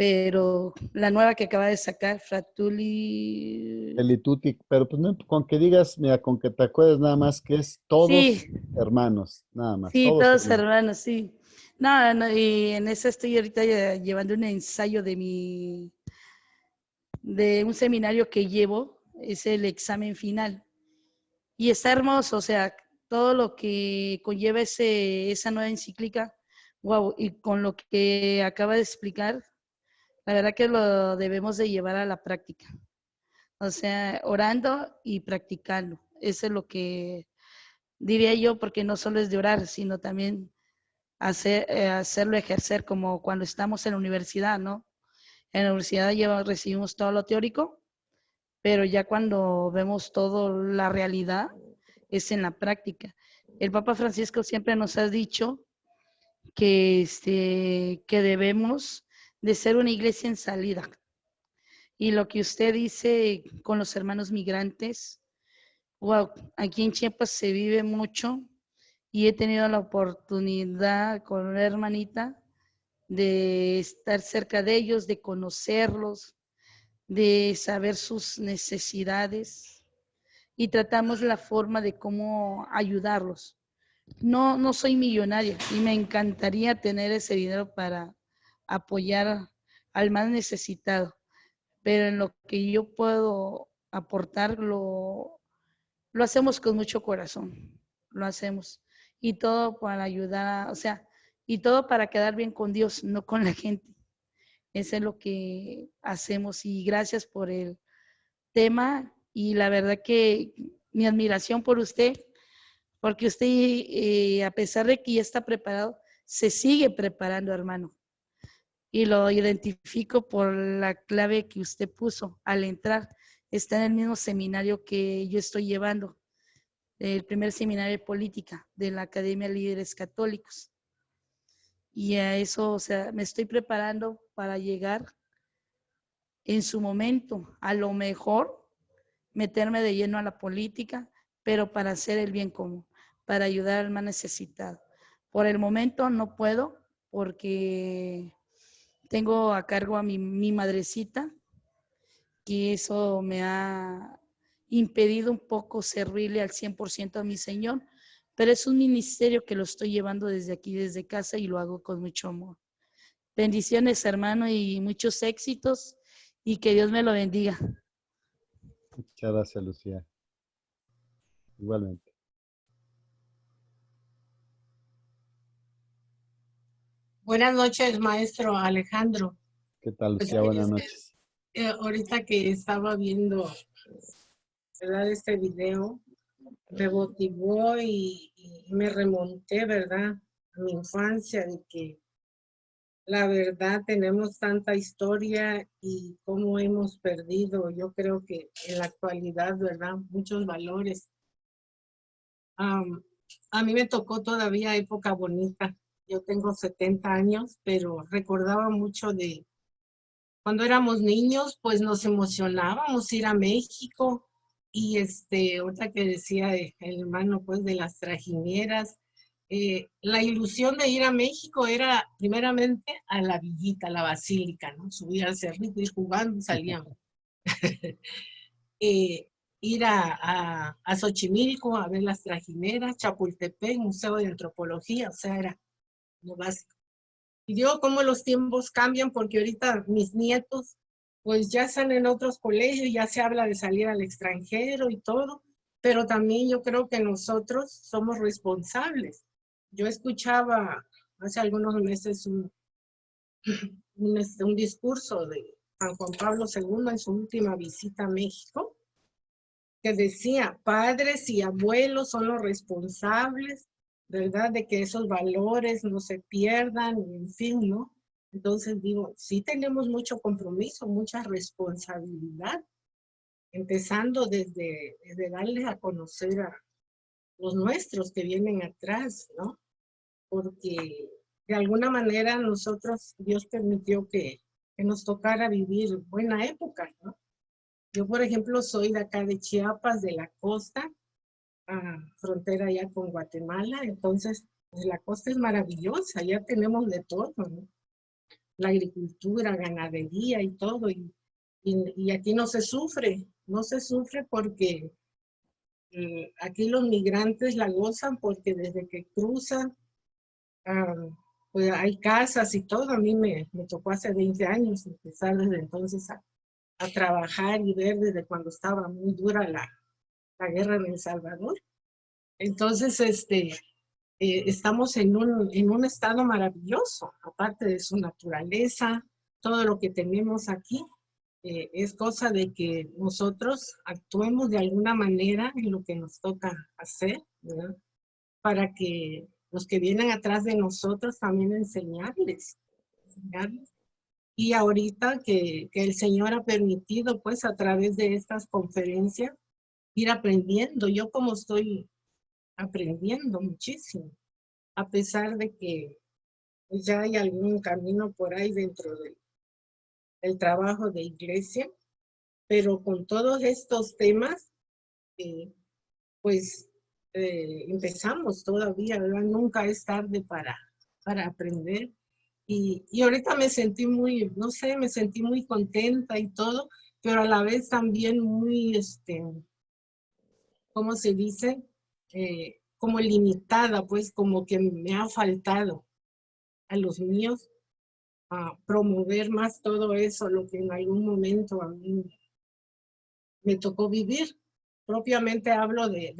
[SPEAKER 10] pero la nueva que acaba de sacar, Fratuli...
[SPEAKER 1] El Tutti, pero pues no, con que digas, mira, con que te acuerdes nada más que es todos
[SPEAKER 10] Sí,
[SPEAKER 1] hermanos, nada más,
[SPEAKER 10] sí,
[SPEAKER 1] todos
[SPEAKER 10] todos
[SPEAKER 1] hermanos.
[SPEAKER 10] hermanos, sí. No, no, y en esa estoy ahorita llevando un ensayo de un seminario que llevo, es el examen final. Y está hermoso, o sea, todo lo que conlleva esa nueva encíclica, wow, y con lo que acaba de explicar, la verdad que lo debemos de llevar a la práctica. O sea, orando y practicando. Eso es lo que diría yo, porque no solo es de orar, sino también hacerlo ejercer como cuando estamos en la universidad, ¿no? En la universidad ya recibimos todo lo teórico, pero ya cuando vemos toda la realidad es en la práctica. El Papa Francisco siempre nos ha dicho que debemos de ser una iglesia en salida. Y lo que usted dice con los hermanos migrantes, wow, aquí en Chiapas se vive mucho y he tenido la oportunidad con una hermanita de estar cerca de ellos, de conocerlos, de saber sus necesidades y tratamos la forma de cómo ayudarlos. No soy millonaria y me encantaría tener ese dinero para apoyar al más necesitado, pero en lo que yo puedo aportar lo hacemos con mucho corazón, lo hacemos. Y todo para ayudar, o sea, y todo para quedar bien con Dios, no con la gente. Eso es lo que hacemos y gracias por el tema y la verdad que mi admiración por usted, porque usted a pesar de que ya está preparado, se sigue preparando, hermano. Y lo identifico por la clave que usted puso al entrar. Está en el mismo seminario que yo estoy llevando, el primer seminario de política de la Academia de Líderes Católicos. Y a eso, o sea, me estoy preparando para llegar en su momento, a lo mejor meterme de lleno a la política, pero para hacer el bien común, para ayudar al más necesitado. Por el momento no puedo porque tengo a cargo a mi madrecita, que eso me ha impedido un poco servirle al 100% a mi Señor, pero es un ministerio que lo estoy llevando desde aquí, desde casa, y lo hago con mucho amor. Bendiciones, hermano, y muchos éxitos, y que Dios me lo bendiga.
[SPEAKER 1] Muchas gracias, Lucía. Igualmente.
[SPEAKER 12] Buenas noches, maestro Alejandro.
[SPEAKER 1] ¿Qué tal,
[SPEAKER 12] Pues,
[SPEAKER 1] Lucía? Buenas noches.
[SPEAKER 12] Ahorita que estaba viendo, ¿verdad?, este video, me motivó y me remonté, ¿verdad?, a mi infancia, de que la verdad tenemos tanta historia y cómo hemos perdido, yo creo que en la actualidad, ¿verdad?, muchos valores. A mí me tocó todavía época bonita. Yo tengo 70 años, pero recordaba mucho de cuando éramos niños, pues nos emocionábamos ir a México. Y ahorita que decía el hermano, pues, de las trajineras, la ilusión de ir a México era primeramente a la villita, a la basílica, ¿no? Subir al cerrito, ir jugando, salíamos. Ir a Xochimilco a ver las trajineras, Chapultepec, Museo de Antropología, o sea, era lo básico. Y digo cómo los tiempos cambian, porque ahorita mis nietos pues ya están en otros colegios, ya se habla de salir al extranjero y todo, pero también yo creo que nosotros somos responsables. Yo escuchaba hace algunos meses un discurso de San Juan Pablo II en su última visita a México, que decía, padres y abuelos son los responsables, ¿verdad?, de que esos valores no se pierdan, en fin, ¿no? Entonces digo, sí tenemos mucho compromiso, mucha responsabilidad, empezando desde darles a conocer a los nuestros que vienen atrás, ¿no? Porque de alguna manera nosotros, Dios permitió que nos tocara vivir buena época, ¿no? Yo, por ejemplo, soy de acá de Chiapas, de la costa, frontera ya con Guatemala, entonces pues, la costa es maravillosa, ya tenemos de todo, ¿no? la agricultura, ganadería y todo. Y aquí no se sufre porque aquí los migrantes la gozan porque desde que cruzan, pues hay casas y todo. A mí me tocó hace 20 años empezar desde entonces a trabajar y ver desde cuando estaba muy dura la guerra en El Salvador. Entonces, estamos en un estado maravilloso, aparte de su naturaleza, todo lo que tenemos aquí. Es cosa de que nosotros actuemos de alguna manera en lo que nos toca hacer, ¿verdad? Para que los que vienen atrás de nosotros también enseñarles. Y ahorita que el Señor ha permitido, pues a través de estas conferencias, ir aprendiendo. Yo como estoy aprendiendo muchísimo, a pesar de que ya hay algún camino por ahí dentro del trabajo de iglesia, pero con todos estos temas, pues empezamos todavía, ¿verdad? Nunca es tarde para aprender. Y ahorita me sentí muy, no sé, me sentí muy contenta y todo, pero a la vez también muy, ¿cómo se dice? Como limitada, pues como que me ha faltado a los míos a promover más todo eso, lo que en algún momento a mí me tocó vivir. Propiamente hablo de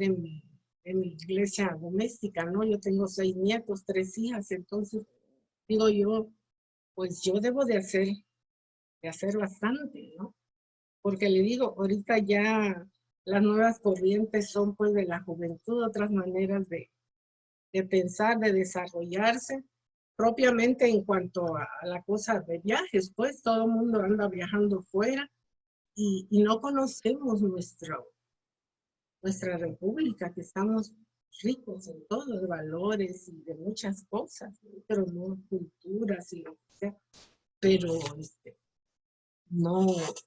[SPEAKER 12] mi iglesia doméstica, ¿no? Yo tengo 6 nietos, 3 hijas, entonces digo yo, pues yo debo de hacer bastante, ¿no? Porque le digo, ahorita ya las nuevas corrientes son pues de la juventud, otras maneras de pensar, de desarrollarse, propiamente en cuanto a la cosa de viajes, pues todo el mundo anda viajando fuera y no conocemos nuestra república, que estamos ricos en todos los valores y de muchas cosas, pero no culturas y lo que sea, pero no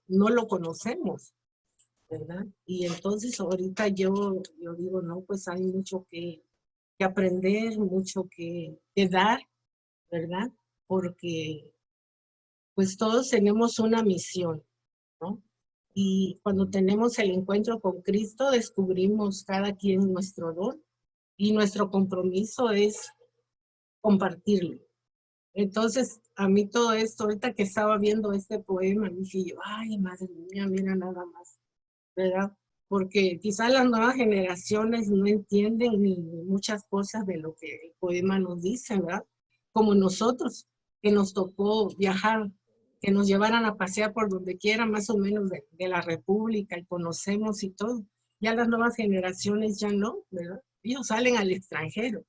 [SPEAKER 12] lo conocemos, ¿verdad? Y entonces ahorita yo digo, no, pues hay mucho que aprender, mucho que dar, ¿verdad? Porque pues todos tenemos una misión, ¿no? Y cuando tenemos el encuentro con Cristo, descubrimos cada quien nuestro don y nuestro compromiso es compartirlo. Entonces, a mí todo esto, ahorita que estaba viendo este poema, dije yo, ay, madre mía, mira nada más, ¿verdad? Porque quizás las nuevas generaciones no entienden ni muchas cosas de lo que el poema nos dice, ¿verdad? Como nosotros, que nos tocó viajar, que nos llevaran a pasear por donde quiera, más o menos de la República, y conocemos y todo. Ya las nuevas generaciones ya no, ¿verdad? Ellos salen al extranjero,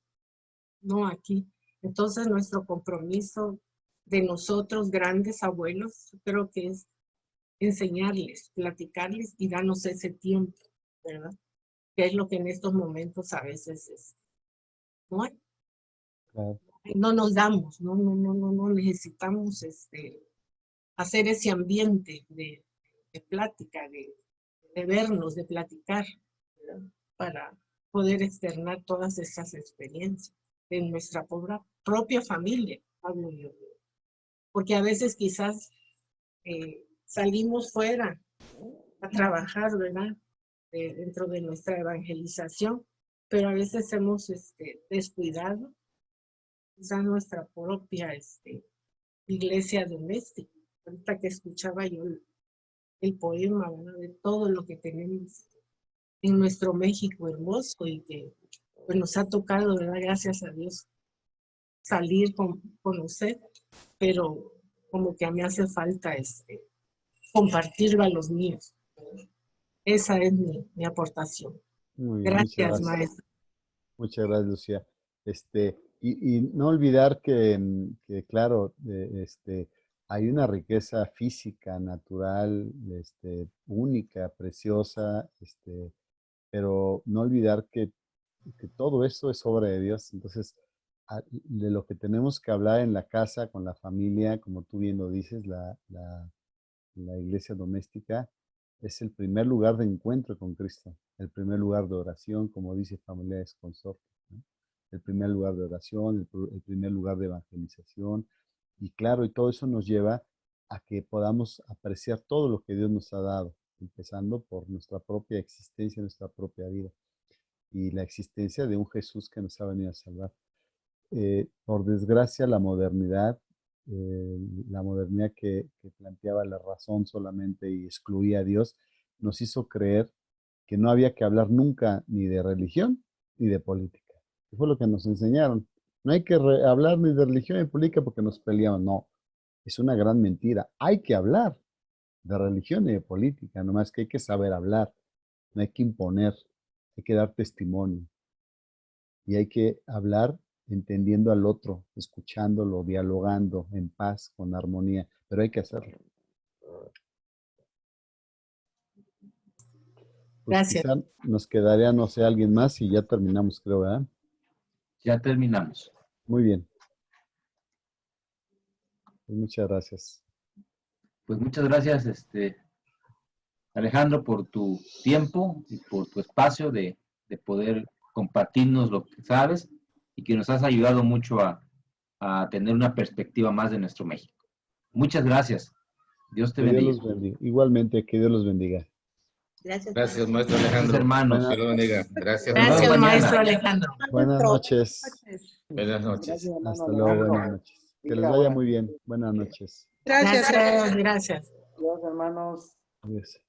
[SPEAKER 12] no aquí. Entonces nuestro compromiso de nosotros, grandes abuelos, creo que es enseñarles, platicarles y darnos ese tiempo, ¿verdad? Que es lo que en estos momentos a veces no hay.
[SPEAKER 1] Claro.
[SPEAKER 12] No nos damos, no necesitamos hacer ese ambiente de plática, de vernos, de platicar, ¿verdad? Para poder externar todas esas experiencias en nuestra propia familia, hablo yo. Porque a veces quizás salimos fuera a trabajar, ¿verdad? Dentro de nuestra evangelización, pero a veces hemos descuidado quizás nuestra propia iglesia doméstica. Ahorita que escuchaba yo el poema, ¿verdad? De todo lo que tenemos en nuestro México hermoso y que pues, nos ha tocado, ¿verdad? Gracias a Dios, salir, conocer, pero como que a mí hace falta compartirlo a los míos. Esa es mi aportación.
[SPEAKER 1] Muy bien, muchas
[SPEAKER 12] Gracias,
[SPEAKER 1] gracias.
[SPEAKER 12] maestra.
[SPEAKER 1] Muchas gracias, Lucía. Y no olvidar que claro, hay una riqueza física, natural, única, preciosa, pero no olvidar que todo esto es obra de Dios. Entonces, de lo que tenemos que hablar en la casa, con la familia, como tú bien lo dices, la iglesia doméstica es el primer lugar de encuentro con Cristo, el primer lugar de oración, como dice Familiares Consortes, ¿no? El primer lugar de oración, el primer lugar de evangelización, Y claro, y todo eso nos lleva a que podamos apreciar todo lo que Dios nos ha dado, empezando por nuestra propia existencia, nuestra propia vida y la existencia de un Jesús que nos ha venido a salvar. Por desgracia, la modernidad que planteaba la razón solamente y excluía a Dios, nos hizo creer que no había que hablar nunca ni de religión ni de política. Eso fue lo que nos enseñaron. No hay que hablar ni de religión ni de política porque nos peleamos. No, es una gran mentira. Hay que hablar de religión y de política, nomás que hay que saber hablar, no hay que imponer, hay que dar testimonio. Y hay que hablar entendiendo al otro, escuchándolo, dialogando en paz, con armonía, pero hay que hacerlo. Pues
[SPEAKER 12] Gracias.
[SPEAKER 1] quizá nos quedaría, no sé, alguien más y ya terminamos, creo, ¿verdad?
[SPEAKER 11] Ya terminamos.
[SPEAKER 1] Muy bien. Pues muchas gracias.
[SPEAKER 11] Pues muchas gracias, Alejandro, por tu tiempo y por tu espacio de poder compartirnos lo que sabes y que nos has ayudado mucho a tener una perspectiva más de nuestro México. Muchas gracias. Dios te bendiga.
[SPEAKER 1] Dios los bendiga. Igualmente, que Dios los bendiga.
[SPEAKER 4] Gracias, maestro Alejandro.
[SPEAKER 11] Hermanos.
[SPEAKER 4] Que lo bendiga. Gracias.
[SPEAKER 12] Gracias, maestro Alejandro.
[SPEAKER 1] Buenas noches.
[SPEAKER 4] Buenas noches.
[SPEAKER 7] Gracias, hermano
[SPEAKER 1] Hasta luego, buenas
[SPEAKER 7] Alejandro.
[SPEAKER 1] noches. Que les vaya muy bien. Buenas noches.
[SPEAKER 12] Gracias. Gracias.
[SPEAKER 7] Dios, hermanos.
[SPEAKER 1] Adiós.